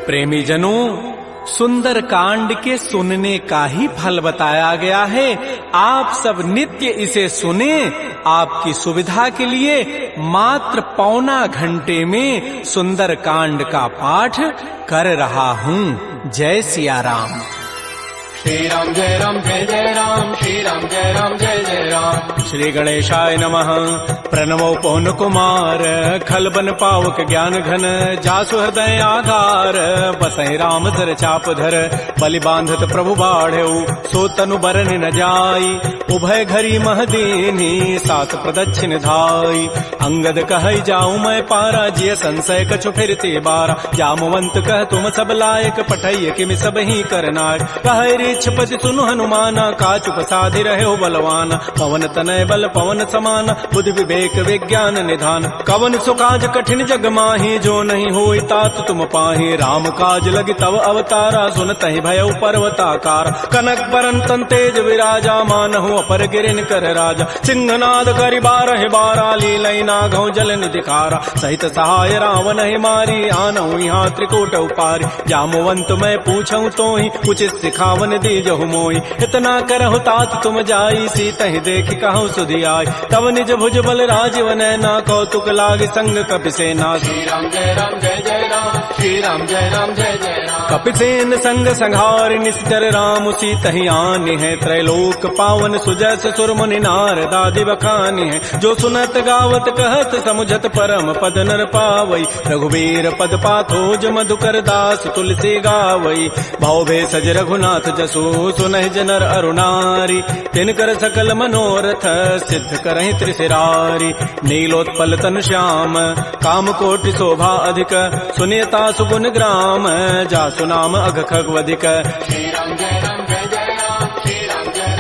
प्रेमी जनों, सुंदर कांड के सुनने का ही फल बताया गया है। आप सब नित्य इसे सुने। आपकी सुविधा के लिए मात्र पौना घंटे में सुंदर कांड का पाठ कर रहा हूँ। जय सिया राम। श्री राम जय राम, श्री राम जय राम जय जय राम। श्री गणेशाय नमः। प्रणवो पवन कुमार, खल बन पावक ज्ञान घन, जासु हृदय आधार, बसहि राम सर चाप धर, बलि बांधत प्रभु बाढ़ऊ, सो तनु बरन न जाई, उभय घरी महदीनी, सात प्रदक्षिण धाई। अंगद कहई जाऊं मैं पारा, जिय संशय कछु फिरते बारा, जामवंत कह तुम सब लायक, पठैय किम सब ही करनाय। कहै छपति सुनु हनुमाना, काचु प्रसादि रहे बलवाना, पवन तनय बल पवन समाना, बुद्धि विवेक विज्ञान निधान। कवन सुकाज कठिन जग माही, जो नहीं होई तात तुम पाही। राम काज लगी तव अवतारा, सुनतहि भयउ पर्वताकार। कनक बरन तन तेज विराजा, मानहु अपर गिरिन कर राजा। सिंहनाद करि बारहि बारा, लीलई नागहु जल निधिखारा। सहित सहाय रावण ही मारी, आनहु यहाँ त्रिकूट उपारी। जामवंत मैं पूछऊं तोहि, उचित सिखावन दीजहु मोहि। इतना करहु तात तुम जाई, सीतहि देखि कहु सुधि आई। तब निज भुज बल राजीव नैना, कौतुक लागी संग कपिसेना। श्री राम जय जय राम, श्री राम जय जय राम। कपिसेन संग संहार, निश्चर राम सीतहि आनि है। त्रैलोक पावन सुजस सुरमुनि नारदादि बखानि है। जो सुनत गावत कहत समुझत परम पद नर पावई। रघुवीर पद पाथोज मधुकर दास तुलसी गावई। भाव भे सज रघुनाथ जसु, सुनहि जनर अरुणारी। तिनकर सकल मनोरथ, सिद्ध करहि त्रिशिरारी। नीलोत्पल तनु श्याम, काम कोटि शोभा अधिक, सुनियता सुगुण ग्राम, जासु नाम अघ खगवधिक। श्री राम जय राम, श्री राम जय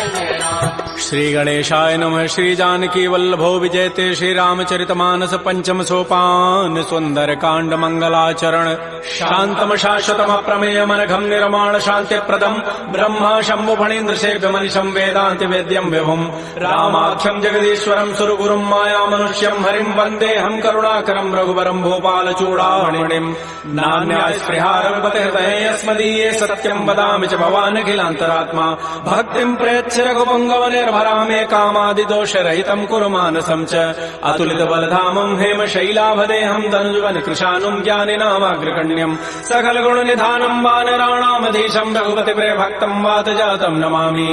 जय राम। श्री गणेशाय नमः। श्री जानकी वल्लभो विजयते, श्री रामचरितमानस पंचम सोपान। सुंदर कांड मंगलाचरण, शांतम शाश्वतम प्रमेय मनघम निर्माण शांति प्रदम। ब्रह्मा शंभु फणीन्द्र सेव्य मनिषम वेदांति वेद्यम विभुम। रामाख्यम जगदीश्वरम सुरगुरुम माया मनुष्यम हरिम वंदे हम करुणाकरम रघुवरम भूपाल चूड़ामणिम। नान्या स्पृहा रघुपते हृदये अस्मदीये, सत्यम वदामि च भवान् अखिलान्तरात्मा। भक्तिं प्रयच्छ रघुपुंगव निर्भरामे, कामादि दोष रहितं कुरु मानसं च। अतुलित बलधामं हेम शैलाभदेहं, धनुजवन कृशानुं ज्ञानिनामाग्रगण्यं। सकल गुण निधानं वानराणामधीशं, रघुपति प्रिय भक्तं वात जातं नमामि।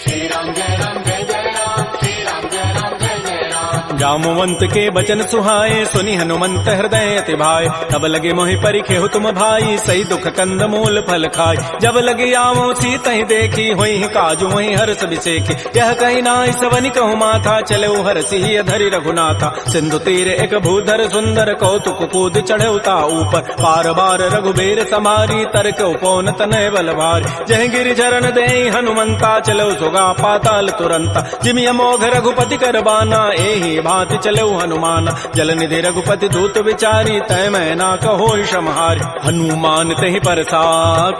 श्री राम जय राम, श्री राम जय राम जय राम। जामवंत के बचन सुहाए, सुनि हनुमंत हृदय अति भाए। तब लगे मोहि परिखेहु तुम भाई, सही दुख कंद मूल फल खाय। जब लगे आवो सीतहि देखी, होई काजु वही हर्ष बिसेखी। यह कही नाई सवनि कहु माथा, चले हरसि धरि रघुनाथा। सिंधु तीर एक भूधर सुंदर, कौतुक कूद चढ़े उता ऊपर। पार बार रघुबीर समारी, तर्क उपौन तनय बल भारी। जह गिरि चरण देहि हनुमंता, चलो सुगा पाताल तुरंता। जिमि अमोघ रघुपति कर बाना, एहि भांति चलो हनुमान। जल निधि रघुपति दूत विचारी, तय मैं ना कहो क्षमहारी। हनुमान तहि परसा,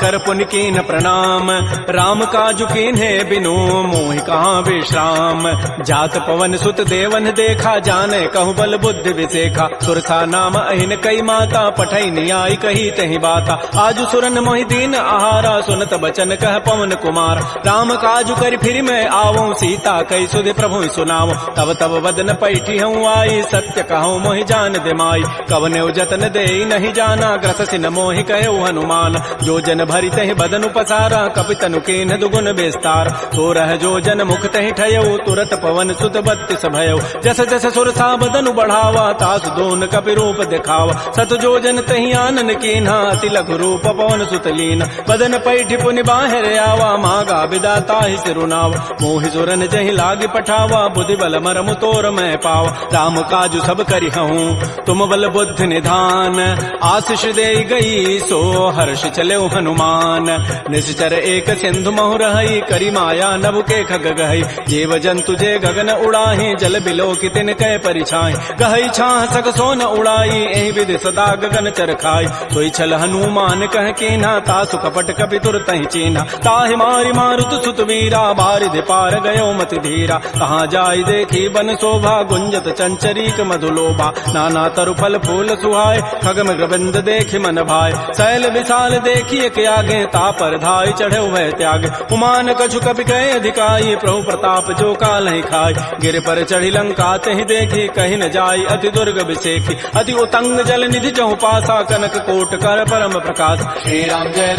कर पुनि कीन प्रणाम। राम काजु कीन्हे बिनु, मोहि कहाँ विश्राम। जात पवन सुत देवन देखा, जाने कहु बल बुद्धि विसेखा। सुरसा नाम अहिन कई माता, पठई नियाई कही तहि बाता। आजु सुरन मोहि दीन आहारा, सुनत बचन कह पवन कुमार। राम काजु कर फिर मैं आवो, सीता कई सुधि प्रभु सुनावो। तब तब वदन पैठी हूँ आई, सत्य कहूँ मोहि जान दिमाई। कवने जतन दे नहीं जाना, ग्रससि न मोहि कहो हनुमान। जो जन भरि तहि बदनु पसारा, कपितनु कीन्ह दुगुन विस्तार। तो रह जो जन मुख तहि ठयऊ, तुरत पवन सुत बत्तिस भयऊ। जस जस सुरसा बदनु बढ़ावा, तासु दोन कपि रूप दिखावा। सत जो जन तहि आनन कीन्हा, अति लघु रूप पवन सुत लीना। बदन पैठि पुनि बाहिर आवा, मागा बिदा ताहि सिरुनावा। मोहि सुरन जहि लागी पठावा, बुद्धि बल मरमु तोर मैं पावा। राम काजु सब करिहऊं, तुम बल बुद्धि निधान। आशीष दे गई, सो हर्ष चले हनुमान। निश्चर एक सिंधु महु रही, करी माया नभ के खग गहई। जीव जंतु जे गगन उड़ाही, जल बिलो की तिन कै परिछाई। गहई छाह सक सोन उड़ाई, एहि विधि सदा गगन चर खाई। सोई छल हनुमान कह कीन्हा, तासु कपट कपि तुरतहि चीन्हा। ताहि मारि मारुत सुत वीरा, बारिधि पार गयो मति धीरा। कहाँ जाई देखी बन शोभा, गुंजत चंचरीक मधुलोभा नाना तरु फल फूल सुहाय खगम ग्रबिंद देखि मन भाय शैल विशाल देखिए के आगे तापर धाय चढ़े वह त्याग उमान कछु कपि कहे अधिकाई प्रभु प्रताप जो काल ही खाय गिर पर चढ़ी लंका तहि देखी कहीं न जाय अति दुर्ग विषेखी अति उतंग जल निधि चहु पासा कनक कोट कर परम प्रकाश श्री राम जय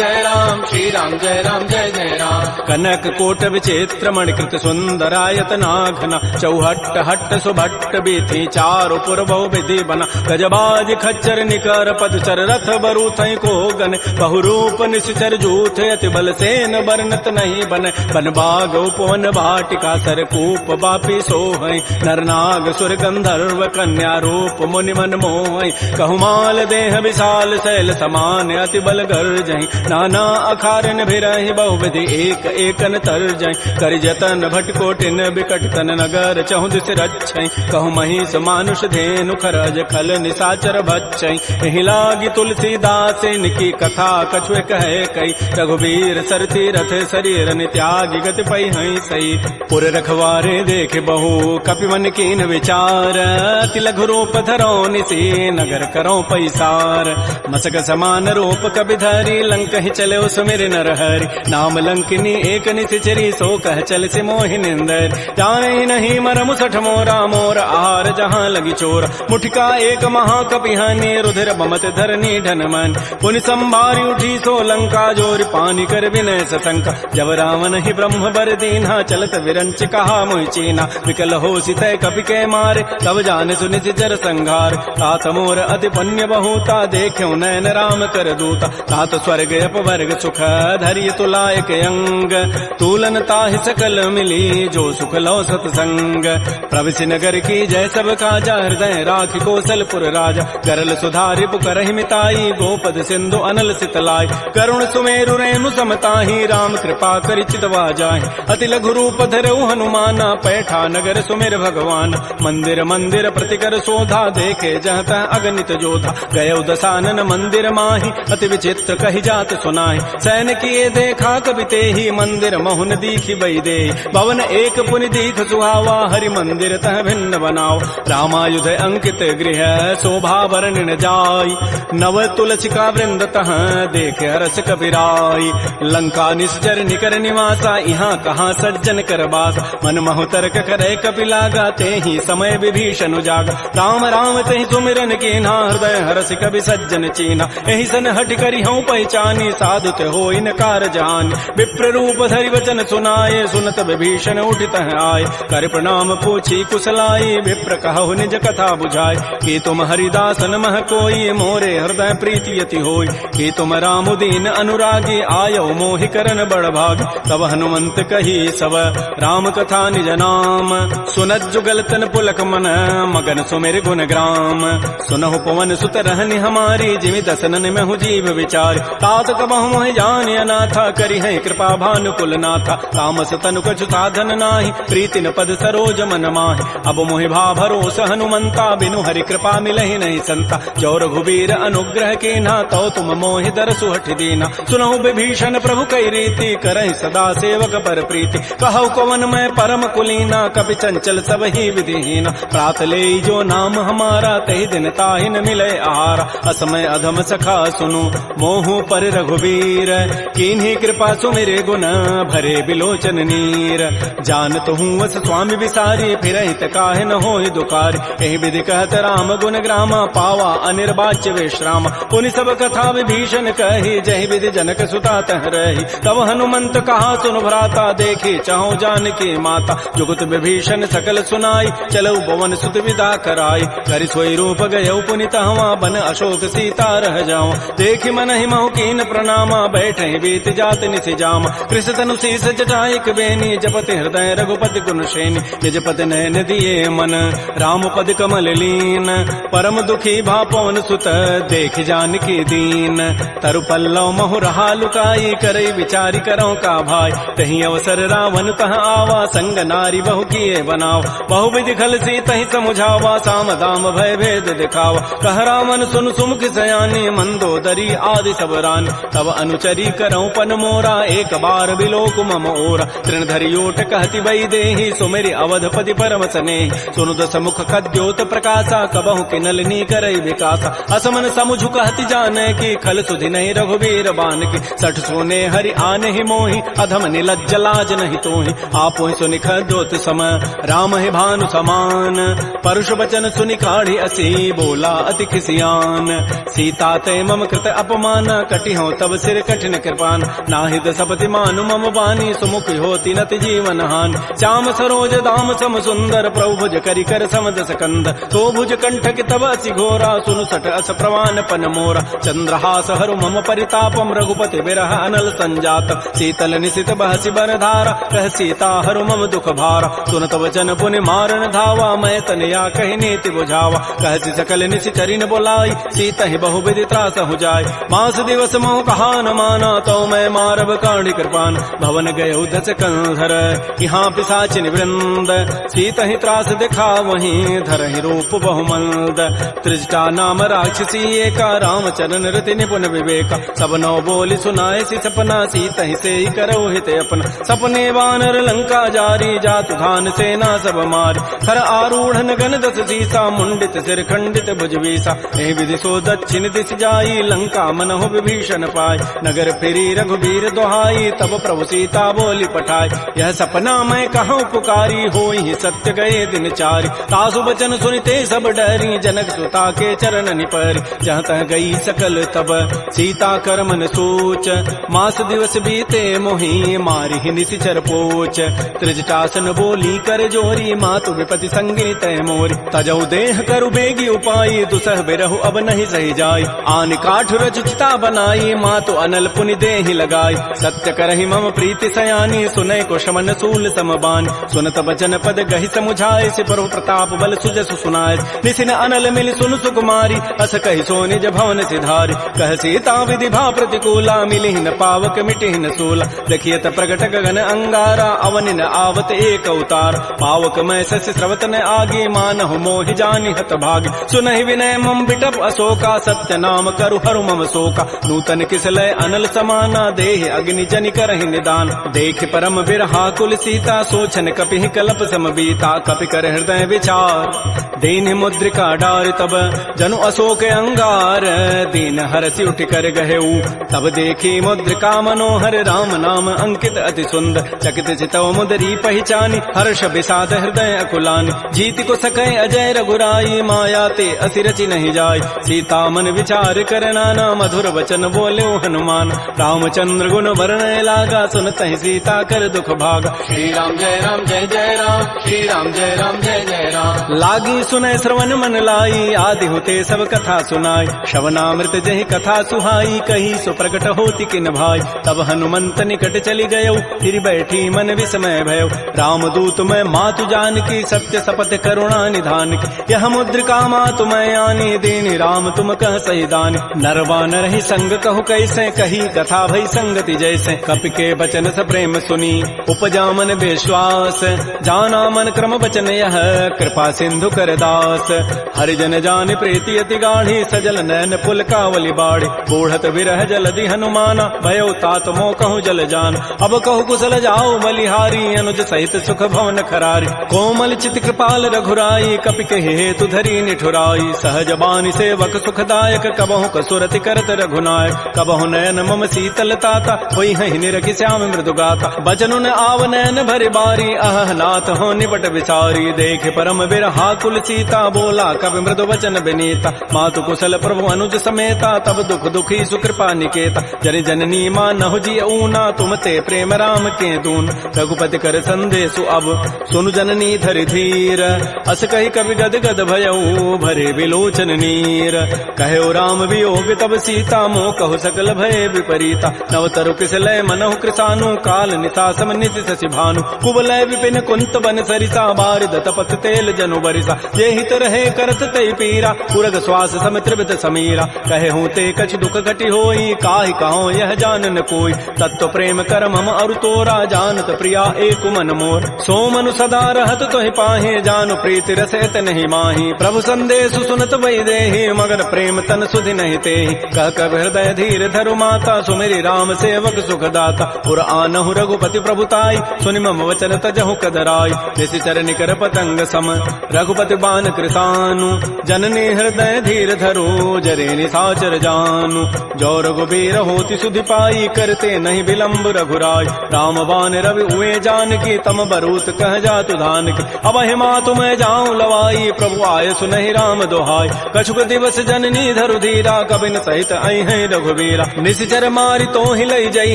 जय राम श्री राम जय जय राम कनक कोट विचित्र मणिकृत सुंदरायत नाघना चौहट्ट हट्ट सुभट्ट बीथी चारु पुर बहु विधि बना गजबाज खच्चर निकर पदचर रथ बरु थई को गन बहुरूप निश्चर जूथ अति बल सेन बरनत नहीं बन बन बाग उपवन भाटिका सरकूप बापी सोहै नरनाग सुर गंधर्व कन्या रूप मुनि मन मोहै कहुमाल देह विशाल शैल समान अति बल गर्जहि नाना अखारन भिरहि बहुविधि एक एकन तरजहि करि जतन भटकोटिन बिकट तन नगर चहु दिस रक्षै कहु महिष मानुष धेनु खरज खल निसाचर भक्षै एहि लागी तुलसीदास इनकी कथा कछुए कहे कई रघुवीर सरती रथ शरीर त्यागी गति पै हई सई पुर रखवारे देख बहु कपिवन कीन विचार अति लघु रूप धरो निसी नगर करो पैसार मसक समान रूप कपि धरी लंक ही चले सुमिर नर हरि नाम लंकिनी एक निचरी सो कह चल से मोहि निंदर जाने नहीं मरमु सठ मोरा मोर आहार जहाँ लगी चोर मुठिका एक महाकपिहानी रुधिर बमत धरनी ढन मन पुनि संभारी उठी सो लंका जोर पानी कर विनय सतंक जब रावण ही ब्रह्म बर दीन्हा चलत विरंच कहा मोहि चीना विकल हो सितय कपि के मारे तब जान सुनित जर संघार तात मोर अति पुण्य बहुता देख्यो नयन राम कर दूता तात स्वर्ग अपवर्ग सुख धैर्य तुलायक अंग तूलन ताहि सकल मिली जो सुख लो सतसंग प्रविशि नगर की जय सब काजा हृदय राखि कौशलपुर राजा गरल सुधारि पुकरहि मिताई गोपद सिंधु अनल सितलाई करुण सुमेरु रेणु समताहि राम कृपा करि चितवा जाहि अति लघु रूप धरऊ हनुमाना पैठा नगर सुमेर भगवान मंदिर मंदिर प्रतिकर शोधा देखे जहत अगणित जोधा गय दसानन मंदिर माहि अति विचित्र कहि जात सुनाहि सैन किए देखा कवि तेहि मंदिर महुन दीखि बई दे भवन एक पुनि दीख सुहावा हरि मंदिर तह भिन्न बनाओ रामायुध अंकित गृह शोभा वर्णन जाय नव तुलसिका वृंद तह देख हरस कबीराई लंका निश्चर निकर निवासा यहाँ कहाँ सज्जन कर बास मन महु तर्क करे कपि लागा तेहि समय विभीषण जागा राम राम तेहि सुमिरन कीन्हा हृदय हरस कवि सज्जन चीना एहि सन हट करि हूँ पहचानी साधुत हो इन कार जान विप्र रूप धरि वचन सुनाए सुनत विभीषण उठित आए कर प्रणाम पूछी कुशलाई विप्र कहु निज कथा बुझाए कि तुम हरिदासन मह कोई मोरे हृदय प्रीति यति होई कि तुम राम दीन अनुरागी आयो मोहि करन बड़ भाग तब हनुमंत कही सब राम कथा निज नाम सुनत जुगल तन पुलक मन मगन सुमेर गुण ग्राम सुनहु पवन सुत रहनि हमारी जिमि दसनन में हूँ जीव विचार तात कबहु मोहि जान अनाथा करि है कृपा भानुकुल नाथा तामस तनु कछु साधन नाही प्रीति न पद सरोज मन माहि अब मोहि भा भरोस हनुमंता बिनु हरि कृपा मिलहि नहीं संता जो रघुबीर अनुग्रह कीन्हा तो तुम मोहि दरसु हठ दीना सुनहु विभीषण प्रभु कई रीति करहि सदा सेवक पर प्रीति कहु कवन मैं परम कुलीना कपि चंचल सब ही विधिहीना प्रात ले जो नाम हमारा तहि दिन ताहि न मिले आहारा असमय अधम सखा सुनु मोहु पर रघुबीर कीन्ही कृपा सुमिरे गुण भरे बिलोचन नीर जानत हूँ वस स्वामी विसारी फिर हित काहे न होहि दुखारी एहि विधि कहत राम गुण ग्रामा पावा अनिर्वाच्य विश्राम पुनि सब कथा विभीषण कही जहि विधि जनक सुता तह रही तब हनुमंत कहा सुन भ्राता देखी चाहु जानकी माता जुगत विभीषण सकल सुनाई चलऊ भवन सुत विदा कराई करि सोई रूप गयऊ पुनि तहवा बन अशोक सीता रह जाओ देखि मन ही महु कीन प्रणामा बैठे बीत जात निसि जामा कृष तनु शीस जटायक बेनी जपति हृदय रघुपति गुण श्रेणी निज पद नयन दिए मन राम पद कमल लीन परम दुखी भा पवन सुत देख जानकी दीन तरु पल्लव महु रहा लुकाई करई विचारी करो का भाई तही अवसर रावण तह आवा संग नारी बहु किए बनाओ बहु विधि खल सी तही समुझावा साम दाम भय भेद दिखावा कह रावण सुन सुमुख सयानी मंदोदरी आदि सब रान तब अनुचरी करो पन मोरा एक बार बिलोक मम ओरा तृण धरियोट कहति वै देहि सुमेरि अवधपति पर परम सने सुनु दस मुख कद्योत प्रकाशा कबहु किनलनी करई विकासा असमन समुझु कहति जाने की खल सुधि नहीं रघुबीर बान की सठ सोने हरि आने ही मोहि अधम निलज्ज लाज नहीं तोहि आपो सुनि खद्योत समय राम ही भानु समान परुष वचन सुनि काढ़ी असी बोला अति खिसियान सीता ते मम कृत अपमान कटि हो तब सिर कठिन कृपान नाहिद सपति मानु मम बानी सुमुख होती नति जीवन हान श्याम सरोज दाम सम सुंदर प्रभु भुज करि कर समदस कंद तो भुज कंठ के तब असि घोरा सुनु सठ अस प्रवान पन मोरा चंद्रहास हरु मम परितापम रघुपति विरह अनल संजात शीतल निशित बहसि बर धारा कह सीता हरु मम दुख भारा सुनत वचन पुनि मारन धावा मैं तनया कहि नीति बुझावा कहति सकल निशि चरिन बोलाई सीता ही बहु विधि त्रास हो जाय मास दिवस मोह कहा न माना तो मैं मारब काढ़ी कृपान भवन गए दस कंधर यहाँ पिशाचिन वृंद सीता ही त्रास दिखा वहीं धर ही रूप बहुमंद त्रिजटा नाम राक्षसी एका राम चरण रति निपुण विवेका सब नौ बोली सुनाए सी सपना सीता ही से ही करो हित अपना सपने वानर लंका जारी जातु धान सेना सब मारी हर आरूढ़ गन दस सीसा मुंडित सिर खंडित भुजवीसा एहि विधि सो दक्षिण दिश जाई लंका मनहु विभीषण पाय नगर फिरी रघुबीर दोहाई तब प्रभु सीता बोली पठाई यह सपना मैं कहूँ पुकारी होई सत्य गए दिन चारि तासु बचन सुनते सब डरी जनक सुता के चरण निपरि जहाँ तह गई सकल तब सीता कर मन सोच मास दिवस बीते मोहि मारी ही निशिचर पोच त्रिजटासन बोली कर जोरी मातु विपति संगी तय मोरी तजऊ देह करु बेगी उपाई दुसह बिरहु अब नहीं सही जाई आन काठ रचिता बनाई मातु अनल पुनि देहि लगाई सत्य करहि मम प्रीति सयानी सुनय को शमन सूल समबान सुनत बचन पद गहि समुझाए से प्रभु प्रताप बल सुजसु सुनाए निसिन अनल मिल सुन सुकुमारी अस कहि सो निज भवन सिधारी कह सीता विधि भा प्रतिकूला मिलि न पावक मिटि न सूला देखियत प्रगट गगन अंगारा अवनि न आवत एक अवतार पावक मैं शशि स्रवत न आगे मानहु मोहि जानि हत भागी सुनहि विनय मम बिटप अशोका सत्य नाम करु हरु मम शोका नूतन किसलय अनल समाना देह अग्नि जनि करहि निदान देख परम बिरहा कुल सीता सोचन कपि कलप सम बीता कपि कर हृदय विचार दीन मुद्रिका डार तब जनु अशोक अंगार दीन हरसि उठ कर गहेऊ तब देखी मुद्रिका मनोहर राम नाम अंकित अति सुंदर चकित चितव मुदरी पहचानी हर्ष विषाद हृदय अकुलानी जीत को सकै अजय रघुराई माया ते असिरचि नहीं जाय सीता मन विचार कर नाना मधुर वचन बोले हनुमान रामचंद्र गुण वर्णय लागा सुनत ही सीता कर दुख भागा श्री राम जय राम श्री राम जय जय राम लागी सुनय श्रवण मन लाई आदि होते सब कथा सुनाई श्रवणामृत जहि कथा सुहाई कही सो प्रकट होती किन भाई तब हनुमंत निकट चली गयो फिर बैठी मन विस्मय भयो राम दूत मैं मातु जान की सत्य शपथ करुणा निधान की यह मुद्रिका मातु मैं आनी दीनी राम तुम कह सही दानी नरवान रही संग कहु कैसे कही कथा भई संगति जैसे कपि के बचन स प्रेम सुनी उपजा मन विश्वास जाना मन क्रम बचन यह कृपा सिंधु कर दास हरिजन जान प्रीति अति गाढ़ी सजल नैन पुल कावली बाड़ी बूढ़त विरह जलधि हनुमाना भयो तात मोह कहूँ जल जान अब कहु कुशल जाओ बलिहारी अनुज सहित सुख भवन खरारी कोमल चित कृपाल रघुराई कपि कहे हेतु धरी निठुराई सहज बानी सेवक सुखदायक कबहु कसुरति करत रघुनायक कबहु नयन मम शीतल ताता होई हहि निरखि श्याम मृदु गाता बचनु न आव नयन भरि बारी अह नाथ हो निपट विचारी देख परम बिरहा कुल सीता बोला कवि मृदु वचन विनीता मातु कुशल प्रभु अनुज समेता तब दुख दुखी सुकृपा निकेता जन जननी मां नहु जी ऊना तुम ते प्रेम राम के दून रघुपति कर संदेशु अब सुनु जननी धरि धीर अस कही कवि गद गद भयऊ भरे विलोचन नीर कहो राम वियोग तब सीता मोह कहु सकल भय विपरीता नव तरु किसलय मनहु कृसानु काल निशा सम निशि शशि भानु कुबलय विपिन कुंत बन सरिसा बारिद तपत तेल जनु बरिसा ये हित रहे करत तय पीरा पुरग श्वास सम त्रिवित समीरा कहे हूँ ते कछ दुख घटी होई काहि कहो यह जानन कोई तत्व प्रेम कर मम अरु तोरा जानत प्रिया एक मन मोर सो मनु सदा रहत तोहि पाहे जानु प्रीति रसत नहीं माही प्रभु संदेश सुनत वै देहि मगर प्रेम तन सुधि नहीं तेहि कह कब हृदय धीर धरु माता सुमेरी राम सेवक सुखदाता पुर आनहु रघुपति प्रभुताई सुनि मम वचन तजहु कदराई निशि निश्चर निकर पतंग सम रघुपति बान कृतानु जननी हृदय धीर धरो जरे निशाचर जानु जो रघुबीर होति सुधि पाई करते नहीं विलंब रघुराय राम बान रवि हुए जानकी तम बरूत कह जातु धान की अब हिमा तुम्हें जाऊं लवाई प्रभु आय सुनहि राम दोहाय कछुक दिवस जननी धरु धीरा कबिन सहित आई है रघुबीरा निश्चर मारी तो ही लई जई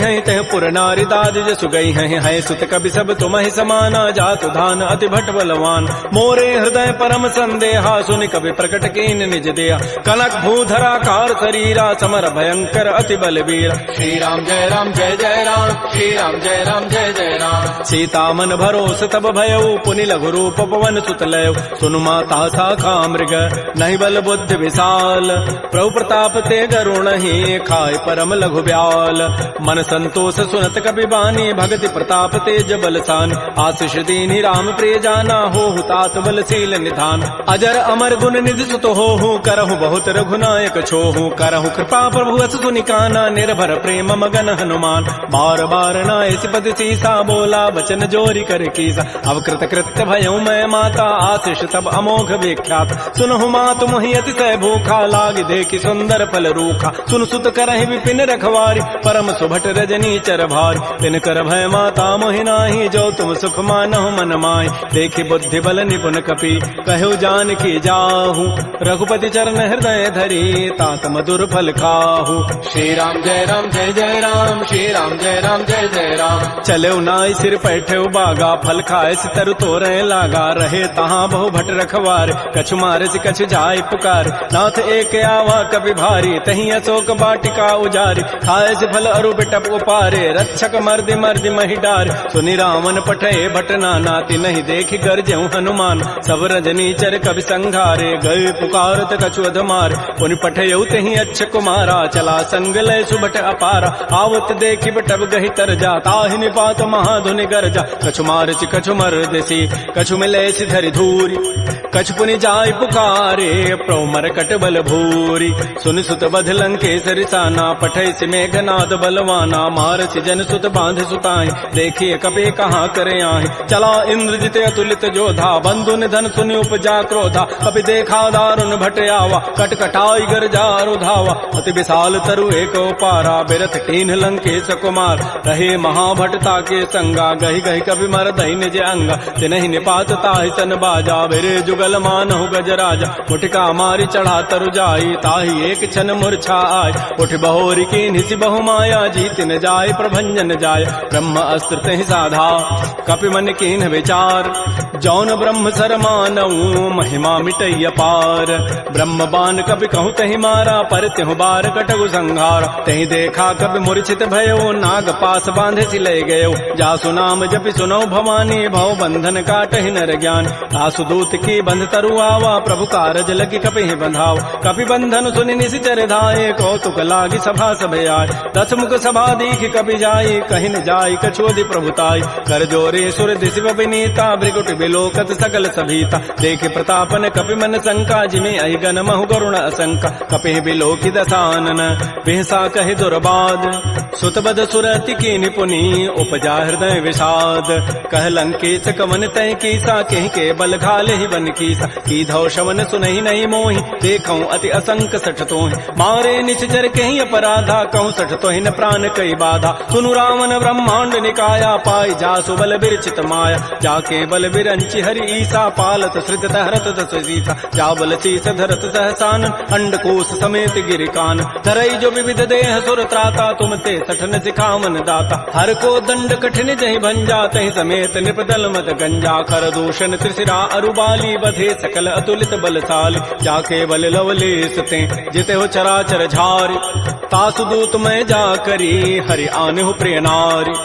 है तह पुर नारी दाद जसु गई है सुत कवि सब तुम ही समाना जातु धान अति भट बलवान मोरे हृदय परम संदेहा सुनि कवि प्रकट कीन निज देहा कनक भूधरा कार शरीरा समर भयंकर अति बलवीर श्री राम जय राम जय जय राम श्री राम जय राम जय जय राम सीता मन भरोस तब भयउ पुनि लघु रूप पवन सुत लय सुनु माता शाखा मृग नहीं बल बुद्धि विशाल प्रभु प्रताप ते गरुण ही खाय परम लघु ब्याल मन संतोष सुनत कपि बानी भगति प्रताप तेज बलसान आशीष दीनी राम प्रिय जाना हो तात बलशील निधान अजर अमर गुण निधि सुत हो करहु बहुत रघुनायक छोहु करहु कृपा प्रभु अस सुनिकाना निर्भर प्रेम मगन हनुमान बार बार नायसि पति सीसा बोला बचन जोरी कर कीसा अवकृत कृत्य भयउ मैं माता आशीष तब अमोघ विख्यात सुनहु मातु मोहि अतिशय भूखा लाग देखि सुंदर फल रूखा सुन सुत करहि विपिन रखवारी परम सुभट रजनी चर भारी तिन कर भय माता मोहि नाही जो तुम सुख मानहु मन माहि देखि बुद्धि बल निपुण कपि कहु जान की जाहु रघुपति चरण हृदय धरी तात मधुर फल खाहु श्री राम जय राम जय जय राम श्री राम जय राम जय जय राम चले नाई सिर बैठे बागा फल खाए तरु तोरे लागा रहे तहाँ बहु भट रखवार कछु मारे से कछु जाय पुकार नाथ एक आवा कभी भारी तही अशोक बाटिका उजारी खाए से फल अरु बिटप उपारे रक्षक मर्दि मर्दि मही डार सुनि रावण पठे भट नाती नहीं देखि गरजहु हनुमान सब रजनी चर कवि संघारे गए पुकारत कछु अधमार पुनि पठयउ तही अच्छ कुमारा चला संग लय सुबट अपारा आवत देखि बटब गहि तर जा ताहि निपात महाधुनि गरजा कछु मारचि कछु मर्दसी कछु मिलेसि धरि धूरी कछु पुनि जाय पुकारे प्रभु मरकट बल भूरी सुनि सुत बध लंकेसरि साना पठैसि मेघनाद बलवाना मारसि जन सुत बांध सुताहि देखिए कपि कहाँ करे आहि चला इंद्रजित अतुलित जोधा बंधु निधन सुनि उपजा क्रोधा कपि देखा दारुण भट आवा कटकटाई गरजारु धावा अति विशाल तरु एक पारा बिरथ कीन्ह लंकेश कुमार रहे महाभटता के संगा गहि गहि कवि मर दहि निज अंगा तिनहि निपात ताहि सन बाजा बिरे जुगल मानहु गजराजा मुठिका मारी चढ़ा तरु जाई ताहि एक क्षण मूर्छा आय उठ बहोरी की निसि बहु माया जीत न जाय प्रभंजन जाय ब्रह्म अस्त्र तहि साधा कपि मन कीन्ह विचार जौन ब्रह्म सर मानऊ महिमा मिटई अपार ब्रह्म बान कपि कहूँ तहि मारा पर त्यहु बार कटगु संहार तहि देखा कपि मूर्छित भयो नाग पास बांधे सि लय गयो जासु नाम जपि सुनो भवानी भव बंधन काटहि नर ज्ञान आसु दूत की बंध तरु आवा प्रभु कारज लगी कपि बंधाव कपि बंधन सुनि निशिचर धाये कौतुक लागी सभा सब आय दस मुख सभा दीख कपि जाई कहि न जाई कछोदि प्रभुताई कर जोरे सुर दिशि विनीता भृगुट बिलोकत सकल सभीता देख प्रतापन कपि मन शंका जिमे अहिगन महु गरुण असंका कपि बिलोकि दसानन बिहसा कहि दुर्बाद सुतबद सुरति की निपुनी उपजा हृदय विषाद कह लंकेश कवन तय कीसा कहीं के बल घाले ही बन कीसा की धौ शवन सुनहि नहीं मोहि देखऊं अति असंक सठ तोहि मारे निश्चर कहीं अपराधा कहूँ सठ तोहि न प्राण कई बाधा सुनु रावण ब्रह्मांड निकाया पाई जासु बल बिरचित माया जाके बल बिरंचि हरि ईसा पालत सृत हरत दस सीसा जा बल शीस धरत सहसान अंडकोश समेत गिरिकान धरई जो विविध देह सुर त्राता तुम ते सठन सिखावन दाता हर को दंड कठिन जहि भंजा तहि समेत निपदल मत गंजा कर दूषण त्रिशिरा अरुबाली बधे सकल अतुलित बलशाली जाके बल लवलेस ते जिते हो चराचर झारी तासु दूत मैं जा करी हरि आने हो प्रिय नारी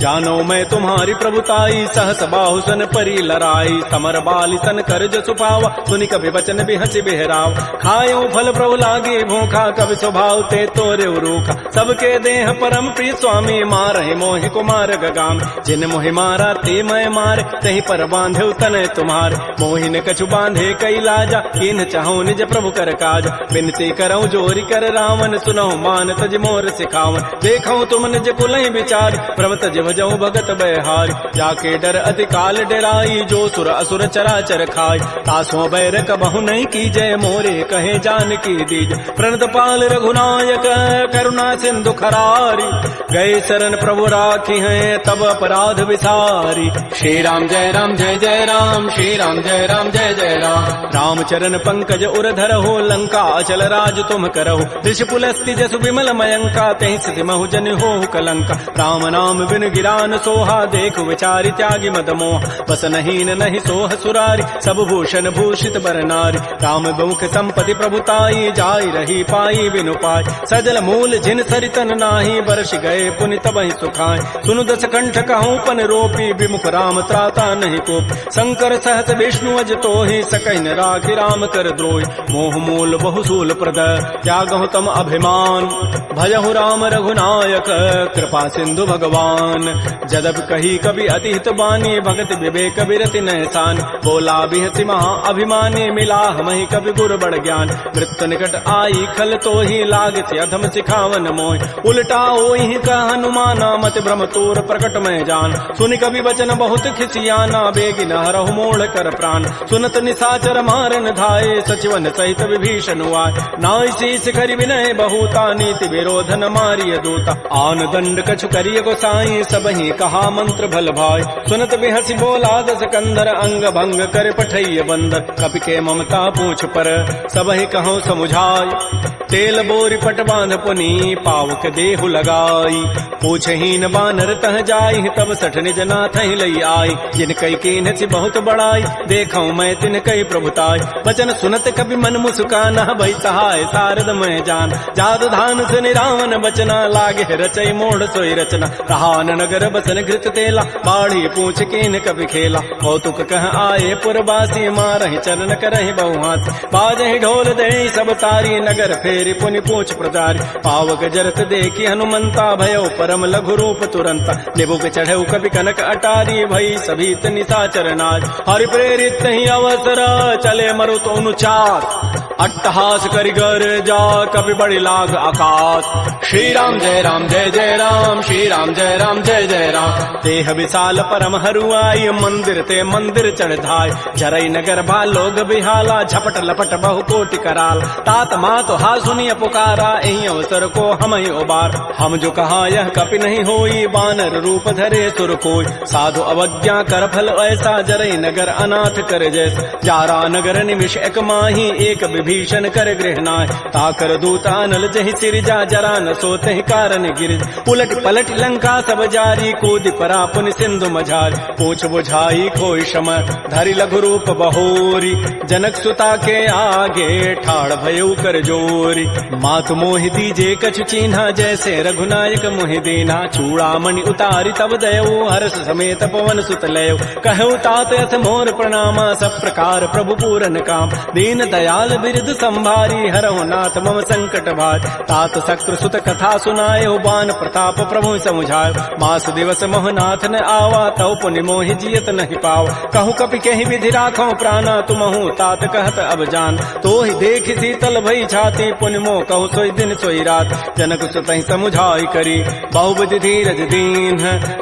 जानो मैं तुम्हारी प्रभुताई सहस बाहु सन परी लराई समर बाली सन कर जो सुपावा सुनि कभी वचन भी हंसी बिहराव खायो फल प्रभु लागे भूखा कभी स्वभाव ते तोरे रूखा सबके देह परम प्रिय स्वामी मारहि मोहि कुमार गगाम जिन मोहि मारा ते मैं मारे तही पर बांधे तनय तुम्हारे मोहि न कछु बांधे कई लाजा कीन चाहूं निज प्रभु कर काज विनती करऊं जोरी कर रावण सुनहु मान तज मोर सिखावन देखऊं तुम निज कुलहि विचार प्रम तज भजऊ भगत बहारी। जाके डर अति काल डराई, जो सुर असुर चराचर खाई। तासों बैर कबहु नहीं कीजय, मोरे कहे जानकी दीज। प्रणत पाल रघुनायक करुणा सिंधु खरारी, गए शरण प्रभु राखी हैं तब अपराध विसारी। श्री राम जय जय राम, श्री राम जय जय राम। रामचरण पंकज उरधर हो, लंका अचल राज तुम करहो। ऋषि पुलस्ति जसु विमल मयंका, तहि सिद्धि महु जन हो कलंका। राम नाम बिन गिरान सोहा, देखु विचारि त्यागी मद मोह। बस नहीं नहीं सोह सुरारी, सब भूषण भूषित बर नारी। राम बहुख संपत्ति प्रभुताई, जाय रही पाई बिनु पाई। सजल मूल जिन सरितन नाही, बरस गए पुनि तबहि सुखाय। सुनु दस कंठ कहूँ पन रोपी, विमुख राम त्राता नहीं कोप। शंकर सहत विष्णु अज तोहि, सकैन राखि राम कर द्रोहि। मोह मूल बहुसूल प्रद, त्यागहु तम अभिमान। भजहु राम रघुनायक, कृपा सिंधु भगवान। जदब कही कवि अति हित बानी, भगत विवेक बिरति नहसान। बोला बिहति महा अभिमानी, मिला हमहि कवि गुर बड़ ज्ञान। मृत्यु निकट आई खल तोहि, लागति अधम सिखावन मोहि। उल्टा ओहि कह हनुमाना, मति भ्रम तोर प्रकट में जान। सुनि कवि वचन बहुत खिसियाना, बेगी न हरहु मोड़ कर प्राण। सुनत निशाचर मारन धाये, सचिवन सहित विभीषण आए। नाई शीस करि विनय बहुता, नीति विरोधन मारिय दूता। आन दंड कछु करिय गोसाई, सबहि कहा मंत्र भल भाई। सुनत बिहसि बोला दस कंदर, अंग भंग कर पठैय बंदर। कपि के ममता पूछ पर, सबहि कहूँ समुझाई। तेल बोरी पट बांध पुनी, पावक देहु लगाई। पूछहीन बानर तह जाई, तब सठ निज नाथ ही लई आई। जिन कई कीन सी बहुत बड़ाई, देखऊं मैं तिन कई प्रभुताई। वचन सुनत कभी मन मुस्काना, भई सहाय सारद मैं जान। जादु धान सुनि रावण बचना, लागे रचई मोड़ सोई रचना। रहान नगर बसन घृत तेला, बाढ़ी पूछ कीन कभी खेला। कौतुक कह आए पुरवासी, मारहि चरण करहि बहुहास। बाजहि ढोल दे सब तारी, नगर फेरि पुनि पूछ प्रदारी। पावक जरत देखी हनुमंता, भयो परम लघु रूप तुरंता। निबुक चढ़ऊ कवि कनक अटारी, भई सभीत निशाचर नारी। हरि प्रेरित ही अवसर, चले मरुत अनुचार। अट्टहास करिगर जा, कवि बड़ी लाग आकाश। श्री राम जय जय राम, श्री राम जय जय राम। देह विशाल परम हरुआई, मंदिर ते मंदिर चढ़ धाय। जरई नगर बा लोग बिहाला, झपट लपट बहु कोटि कराल। तात मात हा सुनिय पुकारा, एहि अवसर को हम ही उबार। हम जो कहा यह कपि नहीं होई, बानर रूप धरे सुर कोई। साधु अवज्ञा कर फल ऐसा, जरई नगर अनाथ कर जैसा। जारा नगर निमिष एक माही, एक विभीषण कर गृह नाय। ताकर दूत अनल जहि सिरजा, जरा न सोते कारण गिरिज। उलट पलट लंका सब जारी, कूदि परा पुनि सिंधु मझारी। पूछ बुझाई खोई शम, धरि लघु रूप बहोरी। जनक सुता के आगे, ठाड़ भयउ कर जोरी। मातु मोहि दीजे कछु चीन्हा, जैसे रघुनायक मोहि दीना। चूड़ामणि उतारी तब दयऊ, हर्ष समेत पवन सुत लयऊ। कहऊ तात यथ मोर प्रणामा, सब प्रकार प्रभु पूरन काम। दीन दयाल बिरद संभारी, हरहु नाथ मम संकट भार। तात शक्र सुत कथा सुनाए, बान प्रताप प्रभु समुझाए। मास दिवस मोहनाथ न आवा, तव पुनि मोहि जियत नहीं पावा। कहूँ कपि कहीं विधि राखो प्राणा, तुमहु तात कहत अब जान। तो ही देख शीतल भई छाती, पुनि मोह कहूँ सोई दिन सोई रात। जनक सुतहि समुझाई करी, बहुविधि धीरज दीन।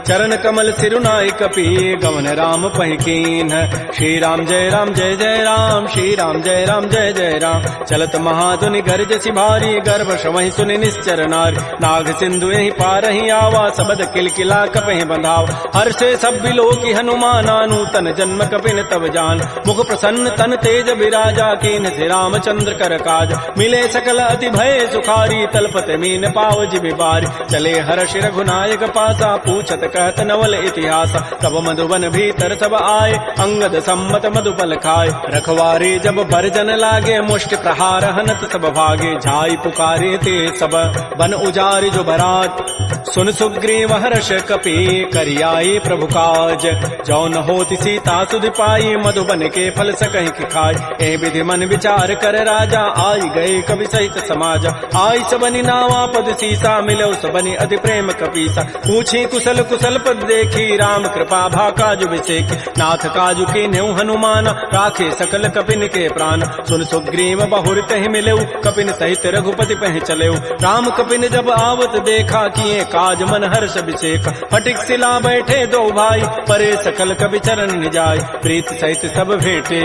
चरण कमल सिरुनाई कपि, गवन राम पहिकीन। श्री राम जय जय राम, श्री राम जय जय राम। चलत महाधुनि गर्जसि भारी, गर्भ श्रवहि सुनि निश्चर नारी। नाग सिंधु यही पारहि आवा, सबद किलकिला कपहि बंधाव। हर्षे सब बिलोकी हनुमाना, नूतन जन्म कपिन तब जान। मुख प्रसन्न तन तेज विराजा, कीन से रामचंद्र कर काज। मिले सकल अति भय सुखारी, तलपत मीन पाव जिमि बारी। चले हर्ष रघुनायक पासा, पूछत कहत नवल इतिहास। तब मधुबन भीतर सब आए, अंगद सम्मत मधुपल खाए। रखवारे जब बरजन लागे, मुष्टि प्रहार हनत सब भागे। झाई पुकारे ते सब, बन उजारि जो बरात। सुन सुग्रीव हर्ष कपि, करियाए प्रभु काज। जौन होति सीता सुधि पाई, मधुबन के फल सकहि कि खाय। ए विधि मन विचार कर राजा, आई गए कवि सहित समाज। आई सबनि नावा पद सीसा, मिलो सबनि अति प्रेम कपीसा। पूछी कुशल कुशल पद देखी, राम कृपा भा काजु विसेखी। नाथ काजु कीन्हु हनुमान, राखे सकल कपिन के प्राण। सुन सुग्रीव सुग्रीव बहुर तहि मिलेउ कपिन सहित रघुपति पह चलेउ राम कपिन जब आवत देखा किए काज मन हर्ष अभिषेक फटिक सिला बैठे दो भाई परे सकल कवि चरण निजाय प्रीत सहित सब भेटे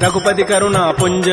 रघुपति करुणा पुंज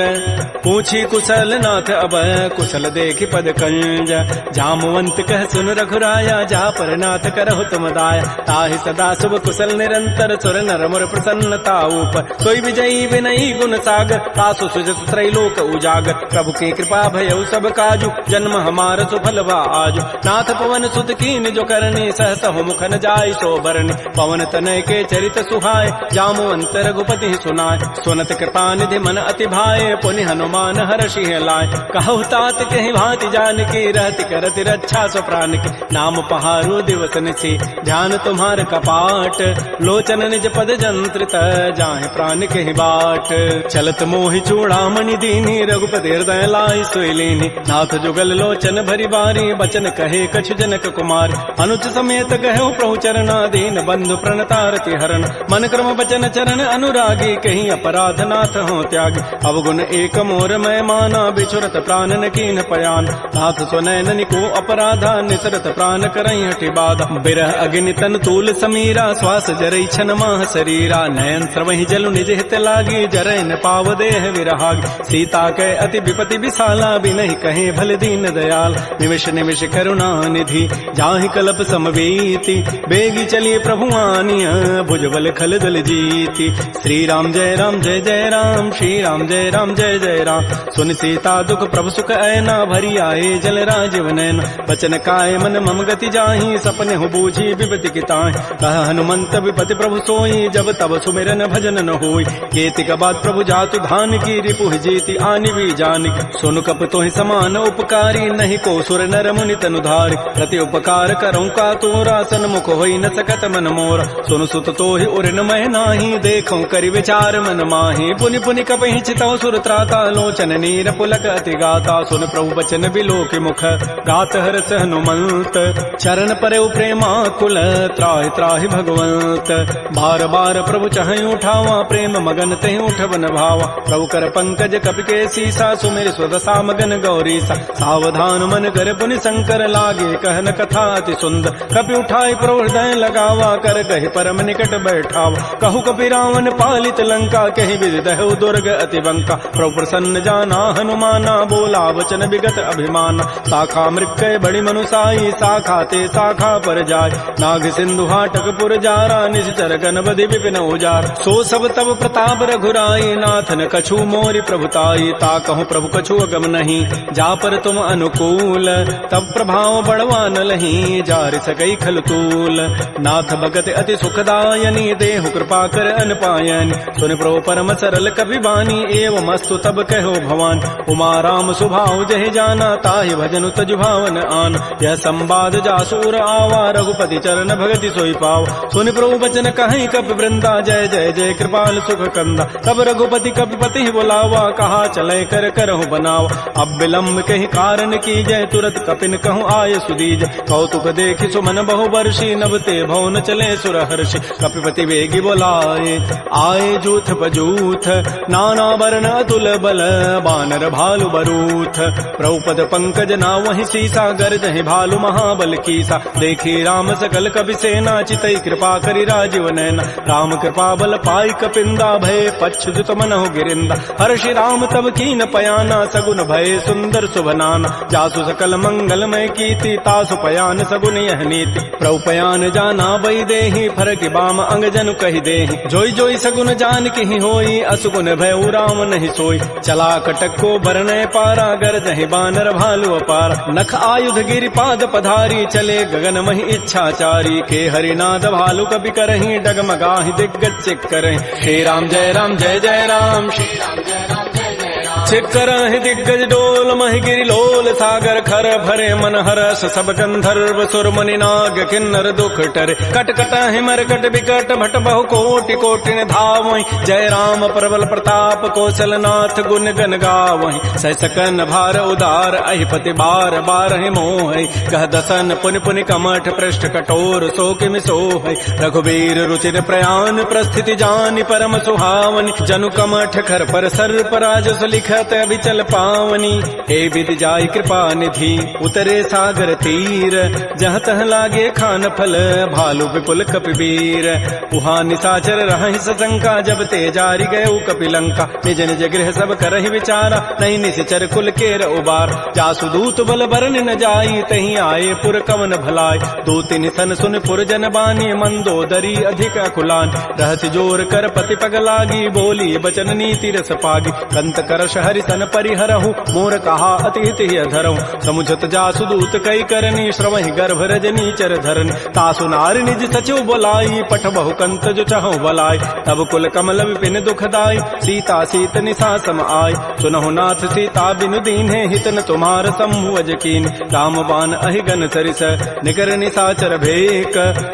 पूछी कुशल नाथ अब कुशल देखि पद कंज जामवंत कह सुन रघुराया जा पर नाथ करहु तुम दाया ताहि सदा शुभ कुशल निरंतर सुर नर मुर प्रसन्नता ऊपर सोई विजयी विनयी गुण सागर तासु सुजस त्रैलोक उजागर प्रभु की कृपा भयउ सब काजु जन्म हमार सुफल बा आजु नाथ पवन सुत कीन जो करनी सहस हो मुखन जाय सो बरनी पवन तनय के चरित सुहाय जामवंत रघुपति सुनाय सुनत कृपा निधि मन अति भाए पुनि हनुमान हर्षि लाय कहु तात कहि भांति जानकी रहति करति रक्षा सो प्राण की नाम पहारो दिवस निशि ध्यान तुम्हार कपाट लोचन निज पद जंत्रित जाहि प्राण के बाट चलत मोहि चूड़ामणि दीनी रघुपति हृदय लाई सोई लीनी नाथ जुगल लोचन भरी बारी बचन कहे कछु जनक कुमार अनुच समेत कहो प्रभु चरणाधीन बंधु प्रणतारति हरण मन क्रम बचन चरण अनुरागी कहीं अपराध नाथ हो त्यागी अवगुण एक मोर मैं माना बिछुरत प्राण न कीन पयान नाथ सुनैन निको अपराधा निसरत प्राण करई हटि बाधा बिरह अग्नि तन तूल समीरा श्वास जरई छन माह शरीरा नयन स्रवहि जलु निज हित लागी जरय न पाव देह विरहागी सीता कै अति विपति विशाला बिनहि कहे भल दीन दयाल निमिष निमिष करुणा निधि जाहि कल्प समवेति बेगी चली प्रभु आनिया भुजबल खल दल जीति श्री राम जय राम श्री राम जय जय राम सुन सीता दुख प्रभु सुख ऐना भरी आए जल राजीव नैन बचन काय मन मम गति जाहि सपने हो बूझी विपति किताहि कह हनुमंत विपति प्रभु सोई जब तब सुमिरन भजन न होई केतिक बाद प्रभु जातु धान की रिपुह जीति आनि भी जानिक सुन कप तोहि समान उपकारी नहीं को सुर नर मुनि तनुधारि प्रति उपकार करऊं का तोरा सन्मुख होई न सकत मन मोरा सुन सुत तोहि उरन मह नाही देखऊं करि विचार मन माहि पुनि पुनि कपहि चितौ सुर त्राता लोचन नीर पुलक अति गाता सुन प्रभु बचन बिलोक मुख गात हरस हनुमंत चरण परे प्रेमा कुल त्राहि त्राहि भगवंत बार बार प्रभु चहई उठावा प्रेम मगन तहि उठवन भावा प्रभु कर पंकज कपि के सीसा सुमिर स्वदसा मगन गौरीसा सावधान मन कर पुनि शंकर लागे कहन कथा अति सुंदर कपि उठाई प्रभु हृदय लगावा कर कहि परम निकट बैठावा कहु कपि रावण पालित लंका कहि विदहु दुर्ग अति बंका प्रभु प्रसन्न जाना हनुमाना बोला वचन विगत अभिमाना शाखा मृक्कय बड़ी मनुसाई शाखा ते शाखा पर जाय नाग सिंधु हाटक पुर जारा निश्चर गण बधि विपिन उजार सो सब तब प्रताप रघुराई नाथन कछु मोरि प्रभुताई ता कहूँ प्रभु कछु अगम नहीं जा पर तुम अनुकूल तब प्रभाव बढ़वा न लही जार सकई खलतूल नाथ भगत अति सुखदायनी देहु कृपा कर अनपायनी सुन प्रभु परम सरल कवि बानी एवं मस्तु तब कहो भवान उमा राम सुभाव जहि जाना ताहि भजनु तजु भावन आन यह संवाद जासूर आवा रघुपति चरण भगति सोई पाव सुनि प्रभु बचन कहीं कपि वृंदा जय जय जय कृपाल सुख कंदा तब रघुपति कपिपति बुलावा कहा चले कर करहु बनावा अब विलम्ब कहीं कारण की जय तुरत कपिन कहूँ आय सुदीज कौतुक देखि सुमन बहु वर्षी नभते भवन चले सुर हर्षि कपिपति वेगी बोलाए आए जूथ बजूथ नाना वर्ण अतुल बल बानर भालु बरूथ प्रभुपद पंकज ना वही सीसा गर्जहि भालु महाबल कीसा देखी राम सकल कपि सेना चितई कृपा करि राजीव नैना राम कृपा बल पाई कपिंदा भय पच्छुत मनहु गिरिंदा हर्षि राम तब कीन पयाना सगुन भय सुंदर सुभनाना जासु सकल मंगलमय कीर्ति तासु पयान सगुन यह नीति प्रभु पयान जाना बई देहि फरक बाम अंग जनु कहि देहि जोई जोई सगुन जान की होई असुगुन भय राम नहीं सोई चला कटक को बरनय पारा गरजहि बानर भालु अपार नख आयुध गिरि पाद पधारी चले गगन महि इच्छाचारी के हरिनाद भालु कपि करहि डगमगाहि दिग्गज चिक करहि श्री राम जय राम श्री राम जय राम चिक्करहि दिग्गज डोल महि गिरि लोल सागर खर भरे मन हरस सब गंधर्व सुर मुनि नाग किन्नर दुख टरे कट कट हिमर कट विकट भट बहु कोटि कोटि धावहि जय राम प्रबल प्रताप कौशल नाथ गुण गन गावहि सकन भार उदार अहिपति बार बार मोह कह दसन पुनि पुनि कमठ पृष्ठ कठोर सो किमि सोह रघुवीर रुचिर प्रयान प्रस्थिति जानि परम सुहावनि जनु कमठ खर पर सर्प राजस लिख शत अभिचल पावनी, हे विधि जाय कृपा निधि उतरे सागर तीर, जहाँ तह लागे खान फल भालु विपुल कपिवीर। उहाँ निशाचर रहि सशंका, जब ते जारी गए कपिलंका, निज निज गृह सब करहि विचारा, नहीं निश्चर कुल केर उबार। जासु दूत बल बरन न जाई, तहीं आए पुर कवन भलाय, दो तीन सन सुन पुर जन बानी, मंदोदरी अधिक अकुलान। रहस्य जोर कर पति पग लागी, बोली बचन नीति रस पागी, कंत करश हरि सन परिहरहु, मोर कहा अति हित अधरहु। समुझत जासु दूत कई करनी, श्रवहि गर्भ रजनी चर धरन, तासु नारी निज सचिव बोलाई, पठ बहु कंत जो चहु बलाई। तब कुल कमल विपिन दुखदाई, सीता सीत निशा सम आय, सुनहु नाथ सीता बिनु दीन्हे, हित न तुम्हार सम्भुज कीन। राम बाण अहिगन सरिस निकर निशाचर भेक,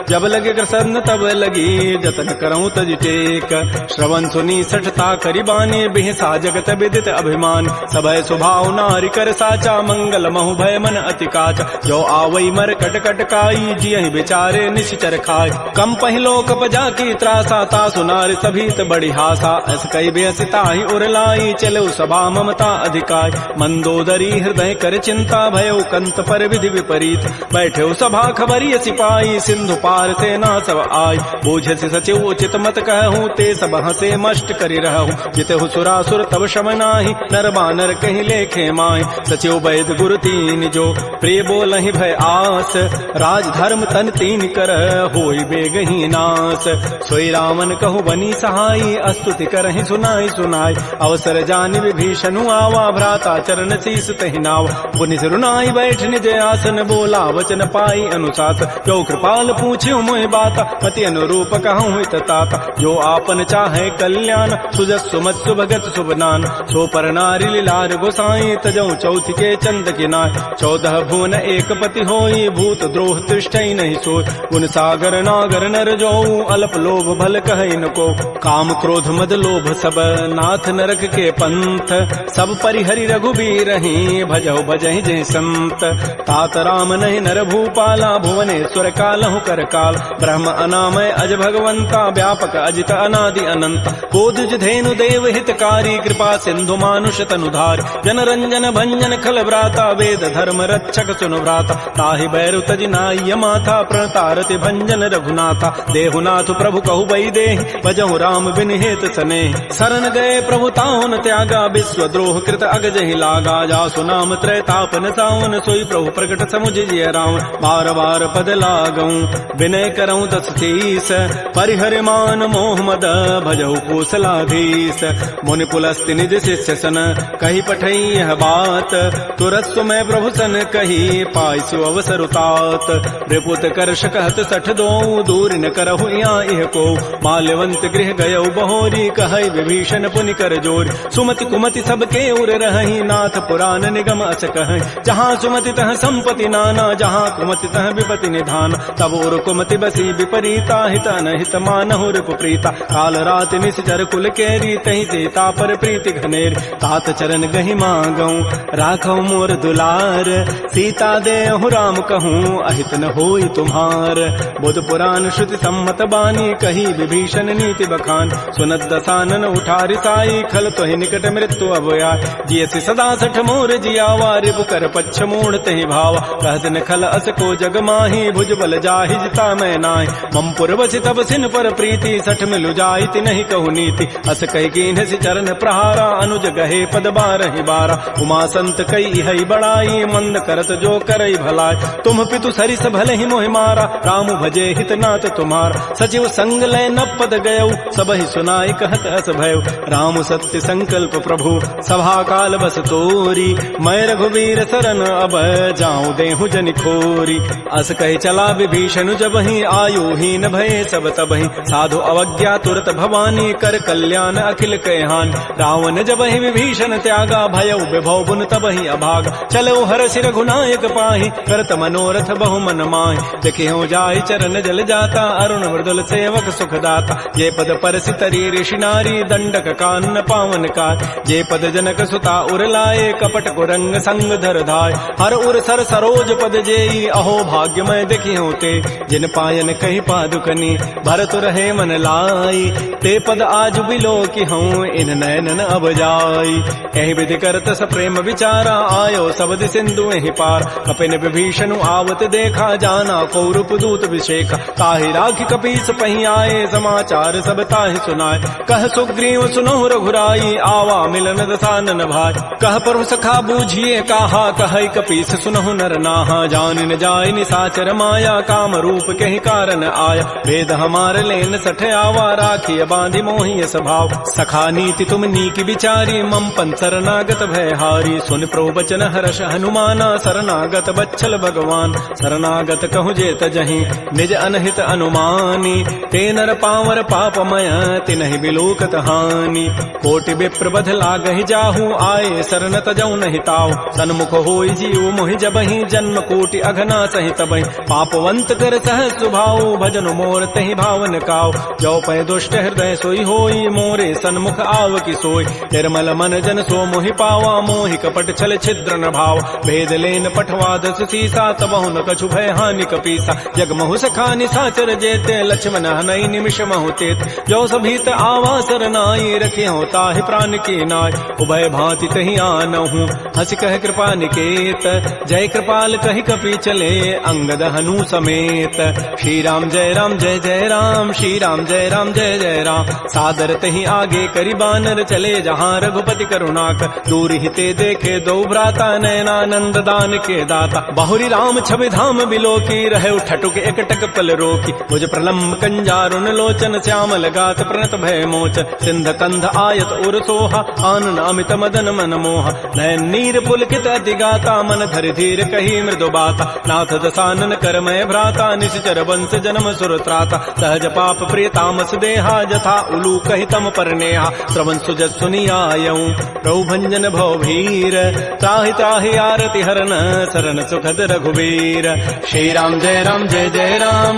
जब लगे प्रसन्न तब लगी, जतन करऊं तज टेक। श्रवण सुनी सठता करिबानी, बिहसा जगत विदित अभिमान, सबय स्वभाव नारी कर साचा, मंगल महु भय मन अति काचा। जो आवई मर कट कट काई, जियहि बिचारे निश्चर खाय, कम पहिलो कप जाकी त्रासा, तासु नारी सभीत बड़ी हासा। अस कई बेसिता ही उरलाई, चलो सभा ममता अधिकाय, मंदोदरी हृदय कर चिंता, भयो कंत पर विधि विपरीत। बैठे सभा खबरी सिपाही, सिंधु पार सेना सब आय, बोझ से सचिव उचित मत कहूँ, ते सब हंसे मष्ट करी रहूँ। जितहु सुरासुर तब शम नाही, नर बानर कहीं लेखे माय। सचिव वैद गुरु तीन जो, प्रिय बोलहि भय आस, राज धर्म तन तीन कर, होई बेगही नास। सोई रावण कहु बनी सहाई, अस्तुति करहि सुनाई सुनाई, अवसर जानि विभीषणु आवा, भ्राता चरण शीस तहि नावा। पुनि सिरुनाई बैठ निज आसन, बोला वचन पाई अनुशास, जो कृपाल पूछ्यो मोहि बाता, मति अनुरूप कहूँ हित ताता। जो आपन चाहे कल्याण, सुजस सुमत सुभगत सुबनान, सो पर नारी लीलार गोसाई, तजऊ चौथ के चंद किनाय। 14 भुवन एक पति होई, भूत द्रोह तिष्ठई नहीं सोय, गुण सागर नागर नर जोऊ, अल्प लोभ भल कहै न को। काम क्रोध मद लोभ सब, नाथ नरक के पंथ, सब परिहरि रघुबीर ही, भजहु भजहि जय संत। तात राम नहीं नर भूपाला, भुवनेश्वर कालहु कर काल, ब्रह्म अनामय अज भगवंता, व्यापक अजित अनादि अनंत। बोधि धेनु देव हितकारी, कृपा सिंधु मानुष तनुधार, जन रंजन भंजन खल व्राता, वेद धर्म रक्षक सुनु व्राता। ताहि बैरु तजि नाय माथा, प्रणतारति भंजन रघुनाथा। देहुनाथ प्रभु कहु बई देहि, भजहु राम बिन हेत सने। शरण गए प्रभु ताहुन त्यागा, विश्व द्रोह कृत अगजहि लागा। जासु नाम त्रैतापन सावन, सोई प्रभु प्रकट समुझ जिय रावण। बार बार पद लागऊं, विनय करऊं दस शीस, परिहर मान मोह मद, भजहु कौशलाधीश। मुनि पुलस्ति निज शिष्य सन, कही पठई यह बात, तुरत सुमय प्रभु सन कही, पाइसु अवसर उतात। रिपुत करश कहत सठ दो, दूर न करहु यहाँ इह को। माल्यवंत गृह गयौ बहोरी, कहै विभीषण पुनि कर जोर। सुमति कुमति सबके उर रहहि, नाथ पुराण निगम अस कहै। जहाँ सुमति तह संपत्ति नाना, जहाँ कुमति तह विपति निधान। तब उर कुमति बसी विपरीता, हित अनहित मानहु रिपु प्रीता। काल रात निश्चर कुल केरी, तहि सीता पर प्रीति घनेरी। तात चरण गहि मांगऊं, राखौ मोर दुलार, सीता देहु राम कहूँ, अहित न होई तुम्हार। बुध पुराण श्रुति सम्मत बानी, कही विभीषण नीति बखान। सुनत दसानन उठारि साई, खल तोहि निकट मृत्यु अभया। जियसि सदा सठ मोर जियावा, रिपु कर पच्छ मूढ़ तहि भावा। कहत न खल अस को जग माही, भुज बल जाहि जिता मैं नाहि। मम पुरवसि तब सिन पर प्रीति, सठ मिलु जाइति नहीं कहु नीति। अस कहि कीन्हसि चरण प्रहारा, अनुज गहे पद बारहि बारा। उमा संत कई हई बड़ाई, मंद करत जो करई भलाई। तुम पितु सरिस भले ही मोहि मारा, राम भजे हित नाथ तुम्हारा। सचिव संग लय न पद गयौ, सबहि सुनाई कहत अस भयउ। राम सत्य संकल्प प्रभु, सभा काल बस तोरी। मैं रघुवीर शरण अब, जाऊं देहु जनि खोरी। अस कहि चला विभीषण जबहि, आयु हीन भये सब तबहि। साधु अवज्ञा तुरत भवानी, कर कल्याण अखिल कहान। रावण जबहि विभीषण त्यागा, भयउ विभव बुन तबहि अभागा। चलो हरषि रघुनायक पाहि, करत मनोरथ बहु मन माहि। देखियो जाहि चरण जल जाता, अरुण मृदुल सेवक सुखदाता। जे पद परसि तरी ऋषि नारी, दंडक कानन पावन काय। जे पद जनक सुता उर लाए, कपट कुरंग संग धर धाय। हर उर सर सरोज पद जेई, अहो भाग्यमय देखियो ते। जिन पायन कहि पादुकनी, भरत रहे मन लाई। ते पद आज बिलो कि हूँ, इन नयनन अब जाई। आई। एहि विधि करत स प्रेम विचारा आयो सबद सिंधु एहि पार। कपिन विभीषण आवत देखा जाना कौरव दूत विशेख। ताहि राखी कपीस पही आए समाचार सब ताहि सुनाए। कह सुग्रीव सुनहु रघुराई आवा मिलन दसानन भाई। कह प्रभु सखा बूझिए कहा कहै कपीस सुनहु नर नाहा। जान न जाय निसाचर माया काम रूप कहि कारण आया। वेद हमार लेन सठ आवा राखी बांधि मोहि स्वभाव। सखा नीति तुम नीक विचारी मम पन शरणागत भय हारी। सुन प्रभु बचन हर्ष हनुमाना शरणागत बच्छल भगवान। शरणागत कहु जेत जहीं निज अनहित अनुमानी। ते नर पावर पापमय तिनहि बिलोकत हानि। कोटि विप्र बध लागहि जाहू आए शरण तजौ नहि ताऊ। सन्मुख होई जीव मोहि जबहि जन्म कोटि अघना सहि तबहि। पापवंत कर सहज सुभाऊ भजन मोर तहि भावन काऊ। जो पै दुष्ट हृदय सोई होई मोरे सन्मुख आव की सोई। निर्मल मन जन सो मोहि पावा मोहि कपट छल छिद्र न भाव। भेद लेन पठवा दस सीसा तबहु न कछु भय हानि कपीसा। जग महु सखा निसाचर जेते लक्ष्मण हनई निमिष महु तेत। जो सभीत आवा सरनाई रखे हो ताहि प्राण की नाय। उभय भांति तहि आनहु हंस कह कृपा निकेत। जय कृपाल कहि कपि चले अंगद हनु समेत। श्री राम जय जय राम श्री राम जय जय राम। सादर तहि आगे करि बानर चले जहाँ रघुपति करुणाक। दूर हिते देखे दो भ्राता नयनानंद दान के दाता। बहुरी राम छवि धाम बिलोकी रहे ठटुक एकटक पल रोकी। भुज प्रलम्ब कंजारुन लोचन श्यामल गात प्रणत भय मोच। सिंध कंध आयत उर सोहा आनन अमित मदन मन मोहा। नयन नीर पुलकित अति गाता मन धरि धीर कही मृदु बाता। नाथ दसानन करमय भ्राता निश्चर वंश जन्म सुर त्राता। सहज पाप प्रिय तामस देहा जथा उलू कहि तम पर नेहा। श्रवण सुजस सुनियायऊं प्रभु भंजन भव भीर। त्राहि त्राहि आरति हरन शरण सुखद रघुवीर। श्री राम जय राम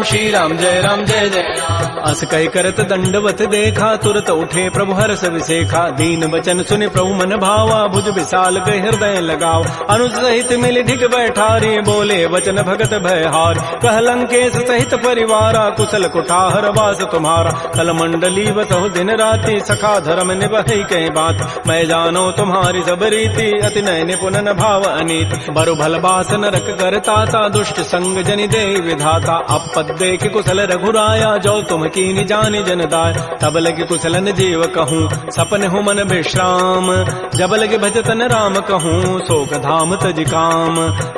श्री राम जय जय राम। अस कहि करत दंडवत देखा तुरत उठे प्रभु हर्ष विसेखा। दीन वचन सुनि प्रभु मन भावा भुज विशाल गए हृदय लगाव। अनुज सहित मिल ढिग बैठारी बोले वचन भगत भय हार। कह लंकेश सहित परिवारा कुशल कुठार वास तुम्हारा। कल मंडली बसहु दिन राति सखा धर्म निभहि कई बात। मैं जानो तुम्हारी सब रीति अति नय निपुण भाव अनीति। बरु भल बास नरक करताता दुष्ट संग जनि दे विधाता। अपद देख कुशल रघुराया जो तुम कीनि जानि जन दाय। तब लगे कुशलन जीव कहूँ सपन हूँ मन विश्राम। जब लगे भजतन राम कहूँ शोक धाम तज काम।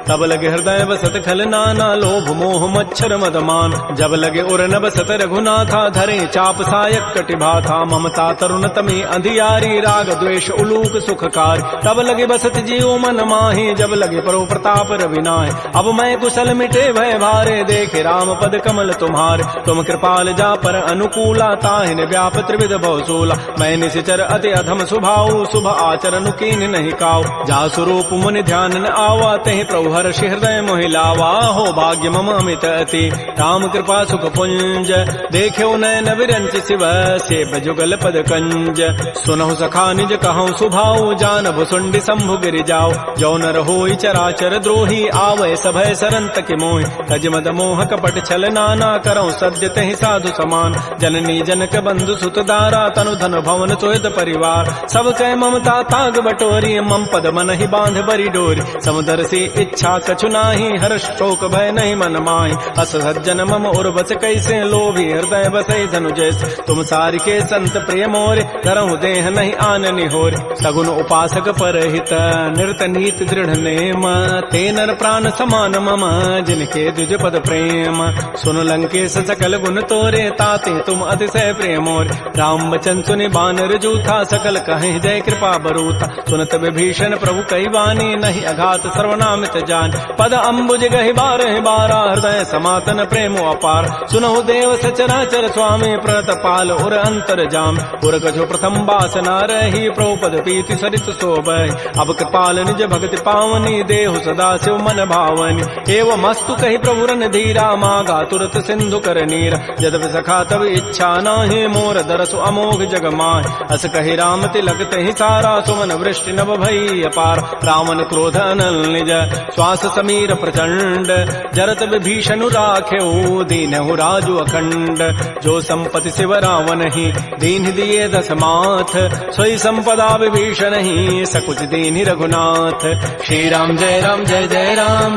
तब लगे हृदय बसत खल नाना लोभ मोह मच्छर मदमान। जब लगे उर न बसत रघुनाथा धरे चाप सायक कटिभा था। ममता तरुण तमी अंधियारी राग द्वेष उलूक सुखकार। तब लगे बसत जीव मन माही जब लगे परो प्रताप रविनाय। अब मैं कुशल मिटे भय भारे देखे राम पद कमल तुम्हारे। तुम कृपाल जा पर अनुकूला ताहिन व्याप त्रिविध बहुसूला। मैं निशिचर अति अधम सुभाऊ शुभ आचरण कीन नहीं काऊ। जा स्वरूप मुनि ध्यान न आवा तहि प्रभु हर्षि हृदय मोहि लावा। हो भाग्य मम अमित अति राम कृपा सुख पुंज। देख्यो नयन विरंच शिव सेव जुगल पद कंज। सुनहु सखा निज कहूँ सुभाऊ जान भुसुंडी शंभु गिरि जाओ। जो नर होई चराचर द्रोही आवे सभय सरंत के मोहि। तज मद मोह कपट छल नाना करऊँ सद्य तहि साधु समान। जननी जनक बंधु सुत दारा तनु धन भवन तोयत परिवार। सब कह ममता ताग बटोरी मम पद मन ही बांध बरी डोरी। समुदर से इच्छा कछु नाही हर्ष शोक भय नहीं मन माही। अस सज्जन मम उर बस कैसे लोभी हृदय बसै धनु जैसे। तुम सारि के संत प्रिय मोरे करहु देह नहीं आननि होरे। सगुन उपासक परहित निरत नीत दृढ़ नेम। ते नर प्राण समान मम जिनके दुज पद प्रेम। सुन लंकेश सकल गुण तोरे ताते तुम अतिशय प्रेम मोरे। राम वचन सुनि बानर जूथा सकल कहे जय कृपा बरूथा। सुनत विभीषण प्रभु कई वाणी नहीं अघात सर्वनामित जान। पद अम्बुज गहि बारह बारा हृदय समातन प्रेम अपार। सुनहु देव सचराचर स्वामी प्रणत पाल उर अंतर जाम। उर कछु प्रथम बासना रही प्रभु पद पीति सरित शोभहि। अब कृपाल निज भक्ति पावनी देहु सदा शिव मन भावनी। एवं मस्तु कहि प्रभु रन धीरा मागा तुरत सिंधु कर नीरा। यद्यपि सखा तब इच्छा नाहि मोर दरसु अमोघ जग माहि। अस कहि राम तिलक तहि सारा सुमन वृष्टि नभ भई अपार। रावण क्रोध अनल निज श्वास समीर प्रचंड। जरत विभीषण राखेऊ दीनहु राजु अखंड। जो संपत्ति शिव रावण ही दीन दिए 10 माथ, सोई संपदा विभीषण ही सकुच दीन रघुनाथ। श्री राम जय राम, श्री राम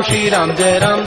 जय राम जय राम।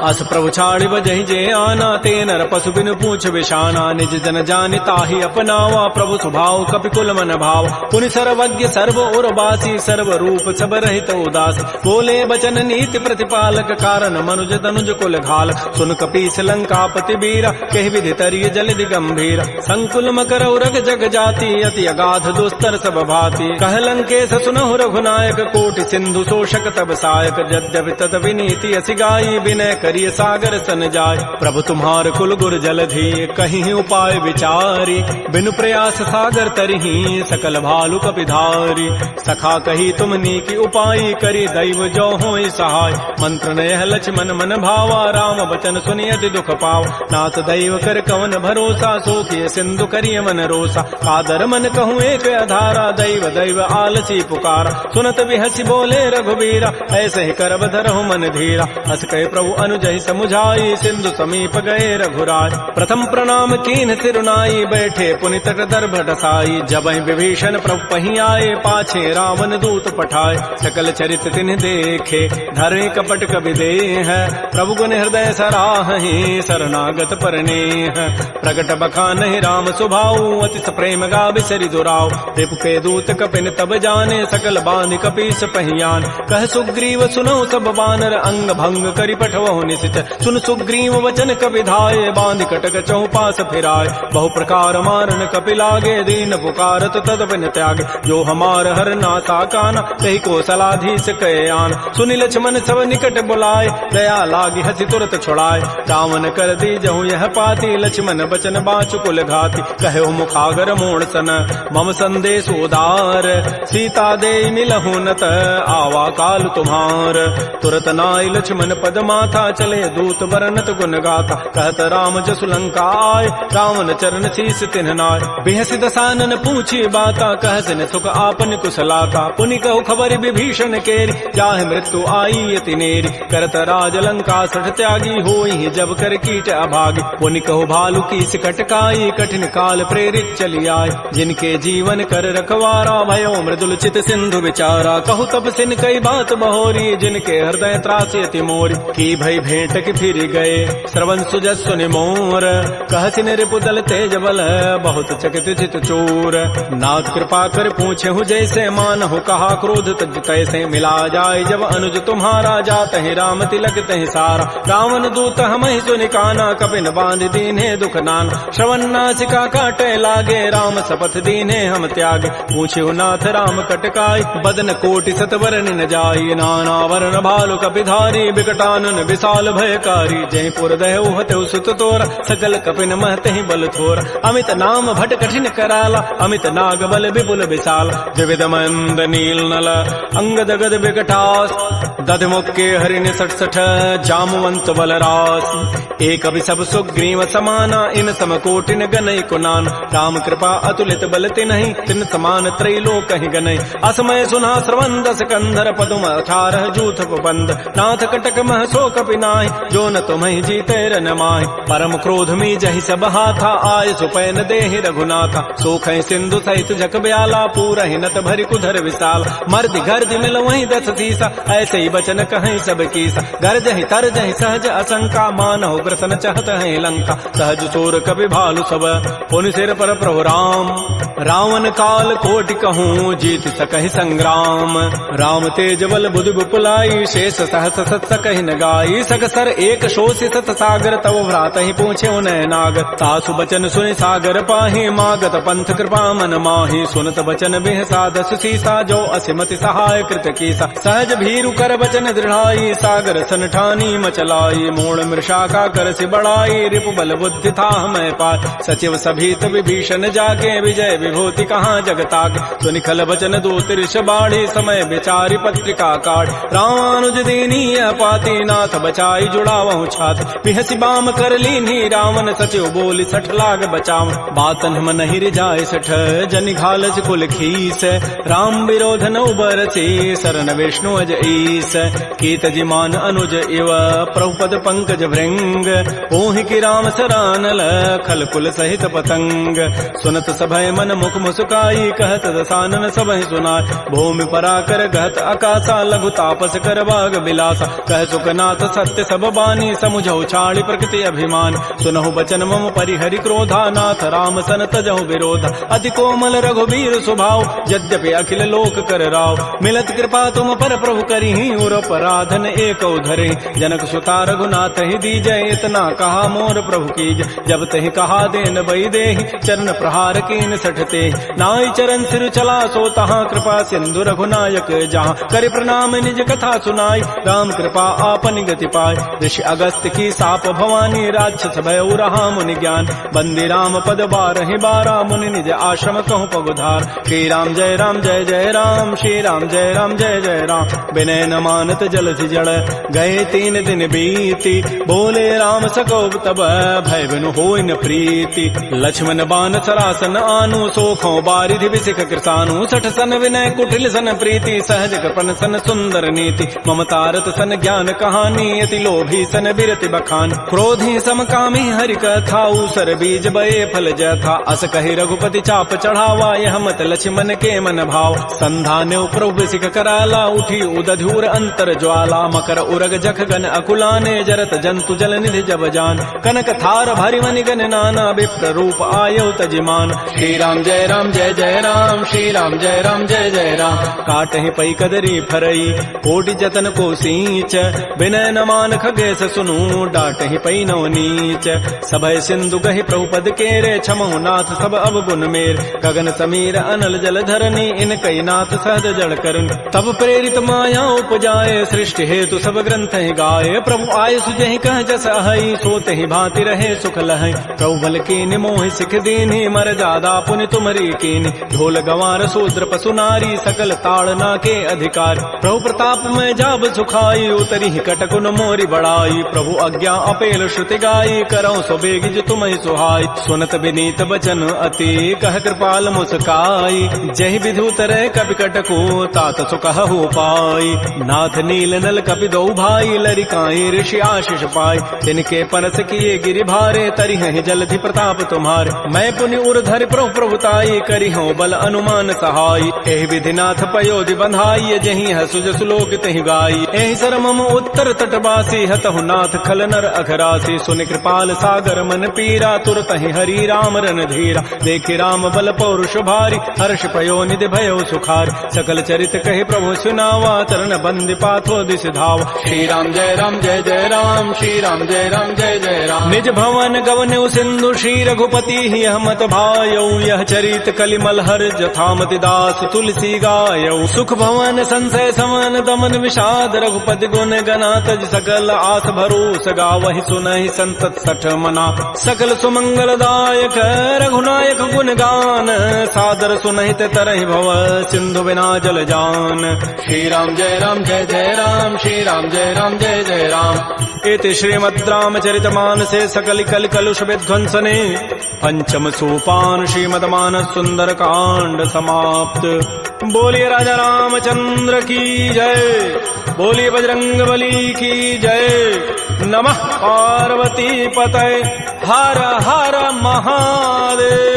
अस प्रभु छाड़ि बजहि जे आना, ते नर पशु बिनु पूछ विशाना। निज जन जानि ताहि अपनावा, प्रभु स्वभाव कपिकुल मन भाव। पुनि सर्वज्ञ सर्व और बासी, सर्व रूप सब रहित उदास। बोले बचन नीति प्रतिपालक, कारण मनुज तनुज कुल घाल। सुन कपीस लंकापति बीरा, कहि विधि तरिय जलधि गंभीर। संकुल मकर उरग जग जाति, अति अगाध दुस्तर सब भाति। कह लंकेश सुनहु रघुनायक, कोटि सिंधु शोषक तब सायक। यद्यपि तत विनीति असि गाई, विनय करिय सागर सन जाय। प्रभु तुम्हार कुल गुर जलधि, कहीं उपाय विचारी। बिनु प्रयास सागर तरही, सकल भालु कपिधारी। सखा कही तुम नीकी उपाय, करी दैव जो होई सहाय। मंत्र नयह लक्ष्मण मन भावा, राम बचन सुनि अति दुख पाव। नाथ दैव कर कवन भरोसा, सोखिय सिंधु करिय मन रोसा। कादर मन कहूँ एक अधारा, दैव दैव आलसी पुकारा। सुनत बिहसी बोले रघुबीरा, ऐसे ही करब धरहु मन धीरा। हस कहे प्रभु अनुजहि समुझाई, सिंधु समीप गए रघुराय। प्रथम प्रणाम कीन सिरुनाई, बैठे पुनि तट दर्भ डसाई। जबहि विभीषण प्रभु पहि आए, पाछे रावण दूत पठाए। सकल चरित तिन्ह देखे, धरे कपट कबि देह। प्रभु गुण हृदय सराहि, शरणागत परनेह। प्रगट बखानहि राम सुभाऊ, अतिस प्रेम गावि सरि दुराऊ। रिपु के दूत कपिन तब जाने, सकल बांधि कपीस पहियान। कह सुग्रीव सुनौ सब बानर, अंग भंग करि पठवहु निशिच। सुन सुग्रीव वचन कपिधाये, बांधि कटक चौपास फिराय। बहु प्रकार मारन कपि लागे, दीन पुकारत तदपिन त्यागे। जो हमार हर नासा काना, कही को सलाधीश कहे आन। सुनि लक्ष्मण सब निकट बुलाए, दया लागी हसी तुरत छुड़ाए। रावण कर दी जहु यह पाती, लक्ष्मण बचन बाचु कुल घाती। कहो मुखागर मोड़ सन, मम संदेश उदार। सीता दे मिलहु नत, आवा काल तुम्हार। तुरत नाई लक्ष्मण पद माथा, चले दूत बरनत गुण गाथा। कहत राम जसु लंका आय, रावण चरण शीस तिन्ह नाय। बिहसि दसानन पूछी बाता, कहसिन सुख आपन कुशलाता। पुनि कहु खबर विभीषण केरी, जाहि मृत्यु आई यति नेरी। करत राज लंका सठ त्यागी, होई जब कर कीट अभागी। पुनि कहु भालु कीस कटकाई, कठिन काल प्रेरित चली आय। जिनके जीवन कर रखवारा, भयो मृदुल चित सिंधु विचारा। कहु तब सिन कई बात बहोरी, जिनके हृदय त्रासी अति मोरी। की भई भेंट की फिर गए, श्रवण सुजस सुनि मोर। कहसिन रिपु दल तेज बल, बहुत चकित चित चोर। नाथ कृपा कर पूछे हूँ जैसे, मानहु कहा क्रोध तज तैसे। मिला जाय जब अनुज तुम्हारा, जात ही राम तिलक तहि सारा। रावण दूत हमहि सुनि काना, कपिन बांध दीन्हे दुख नाना। श्रवण नासिका काटे लागे, राम शपथ दीन्हे हम त्यागे। पूछे नाथ राम कटकाई, बदन कोटि सतवरन न जाई। नाना वर्ण भालु कपिधारी, बिकटानन विशाल भयकारी। जयपुर दहु हतु सुत तोर, सकल कपिन महते बल थोर। अमित नाम भट कठिन कराला, अमित नाग बल विपुल विशाल। द्विविध मंद नील नल, अंगद गद विकटास। दध मुक्के हरिण 66, जामवंत बलरास। एक अभि सब सुग्रीव समाना, इन सम कोटिन गनई कुनान। राम कृपा अतुलित बल तिन्हि, तिन समान त्रैलोक कहि गनई। असमय सुना श्रवण दस कंधर, पदुम 18 जूथ बंद। नाथ कटक मह सो कपि नाहि, जो न तुम्हि जीते रन माहि। परम क्रोध मी जहि सब हाथा, आय सुपैन देहि रघुनाथा। सोखै सिंधु सहित जग ब्याला, पूरहि नत भरि कुधर विशाल। मर्दि गर्दि मिल वहीं 10 सीसा, ऐसे ही बचन कहीं सब कीसा। गर्जहि तरजहि सहज असंका, मानहु ग्रसन चहत है लंका। सहज चोर कपि भालु सब, पुनि सिर पर प्रभु राम। रावण काल कोटि कहूँ, जीत सकहि संग्राम। राम तेज बल बुधि बुपुलाई, शेष सहस सत सकहि न गाई। सकसर एक शोषि सत सागर, तव भ्रात ही पूछे उनय नाग। तासु बचन सुनि सागर पाहि, मागत पंथ कृपा मन माहि। सुनत बचन बिहसा 10 सीसा, जो असिमति सहाय कृत कीसा। सहज भीरु कर बचन दृढ़ाई, सागर सन ठानी मचलाई। मूढ़ मृषा का कर सि बढ़ाई, रिपु बल बुद्धि था मैं पाय। सचिव सभीत विभीषण जाके, विजय विभूति कहाँ जगताके। सुनि खल बचन दूत ऋष बाढ़ी, समय विचारि पत्रिका काढ़। रामानुज दीनी पाती, नाथ बचन बचाई जुड़ावहु छात पिहसी बाम कर लीनी रावण सचिव बोली सठ लाग बचाव बातन हम नहीं रिजाए सठ जनि घालस कुल खीस राम विरोध न उबरसी शरण विष्णु अज ईस कीत जिमान अनुज इव प्रभुपद पंकज भृंग ओहि की राम सरानल खल कुल सहित पतंग सुनत सभय मन मुख मुस्काई कहत दसानन सबहि सुनाय भूमि पराकर गहत आकाशा लघु तापस कर बाग बिलासा कह सुखनाथ सत्य सब बानी समुझौ छाड़ी प्रकृति अभिमान सुनहु बचन मम परिहरि क्रोधा नाथ राम सन तजहु विरोध अति कोमल रघुबीर स्वभाव यद्यपि अखिल लोक कर राव मिलत कृपा तुम पर प्रभु करिहि उर पराधन एक धरे जनक सुता रघुनाथ ही दीजय इतना कहा मोर प्रभु कीज जब तहि कहा देन बई देहि चरण प्रहार कीन सठते नाई चरण सिर चला सो तहाँ कृपा सिंधु रघुनायक जहाँ कर प्रणाम निज कथा सुनाई राम कृपा आपन गति पाय ऋषि अगस्त की साप भवानी राक्षस भय रहा मुनि ज्ञान बंदी राम पद बारहि बारा मुनि निज आश्रम कहूँ पगुधार श्री राम जय राम श्री राम जय जय राम विनय न मानत जलधि जड़ गए 3 दिन बीती बोले राम सको तब भय बिनु होय न प्रीति लक्ष्मण बान सरासन आनु सोखों बारिधि विसिख कृसानु सठ सन विनय कुटिल सन प्रीति सहज कृपन सन सुंदर नीति ममतारत सन ज्ञान कहानी अति लोभी सन बिरति बखान क्रोधी समकामी हरि कथा उसर बीज बये फल जथा अस कहि रघुपति चाप चढ़ावा यह मत लक्ष्मण के मन भाव संधान्यो प्रभु सिख कराला उठी उदधूर अंतर ज्वाला मकर उरग जख गन अकुलाने जरत जंतु जल निधि जब जान कनक थार भरि मनि गन नाना विप्र रूप आयो तजिमान श्री राम जय राम श्री राम जय जय राम काटहि पै कदरी फरई कोटि जतन को सींच विनय न मान खगेश सुनु डाटहि पै नव नीच सभय सिंधु गहि प्रभुपद केरे छमहु नाथ सब अब गुण मेर गगन समीर अनल जल धरनी इन कई नाथ सहज जड़ करन तब प्रेरित माया उपजाए सृष्टि हेतु सब ग्रंथ ही गाये प्रभु आय सुजहि कह जस अहै सोते ही भांति रहे सुख लहै प्रभु बल कीनि मोहि सिख दीन्हि मर जादा पुनि तुमरी कीनि ढोल गंवार शूद्र पशु नारी सकल ताड़ना के अधिकार प्रभु प्रताप में जाब सुखाई उतरी ही कटकुन मोरी बड़ाई प्रभु आज्ञा अपेल श्रुति गाई करौ सो बेगिज तुम्हि सुहाई सुनत विनीत बचन अति कह कृपाल मुस्काई जहि विधु तरह कपि कटको तात सुकहु पाई नाथ नील नल कपि दो भाई लरिकाई ऋषि आशीष पाई तिनके परस किए गिरि भारे तरिहि जलधि प्रताप तुम्हारे मैं पुनि उर्धर प्रभु प्रभुताई करिहु बल अनुमान सहाई एहि विधि नाथ पयोधि बंधाई जहि हसु जसु लोक तहि गाई एहि सर मम उत्तर तटवासी हतहु नाथ खल नर अघरासी सुनि कृपाल सागर मन पीरा तुरत ही हरि राम रन धीरा देखि राम बल पौरुष भारी हर्ष पयो निधि भयो सुखार सकल चरित कहे प्रभु सुनावा चरण बंद पाथो दिश धाव श्री राम जय राम श्री राम जय जय राम निज भवन गवन सिंधु श्री रघुपति ही हमत भायौ यह चरित कलिमल हर जथामति दास तुलसी गायौ सुख भवन संशय समन दमन विषाद रघुपति गुण गना तज सकल आस भरोस गावहि सुनहि संतत सठ मना सकल सुमंगल दायक रघुनायक गुण गान सादर सुनहित तरहि भव सिंधु बिना जल जान श्री राम जय राम श्री राम जय जय राम इति श्रीमद् रामचरित मानसे सकल कल कलुष विध्वंसने पंचम सोपान श्रीमद् मानस सुंदर कांड समाप्त। बोलिए राजा रामचंद्र की जय, बोलिए बजरंग बली की जय। नमः पार्वती पतये, हर हर महादेव।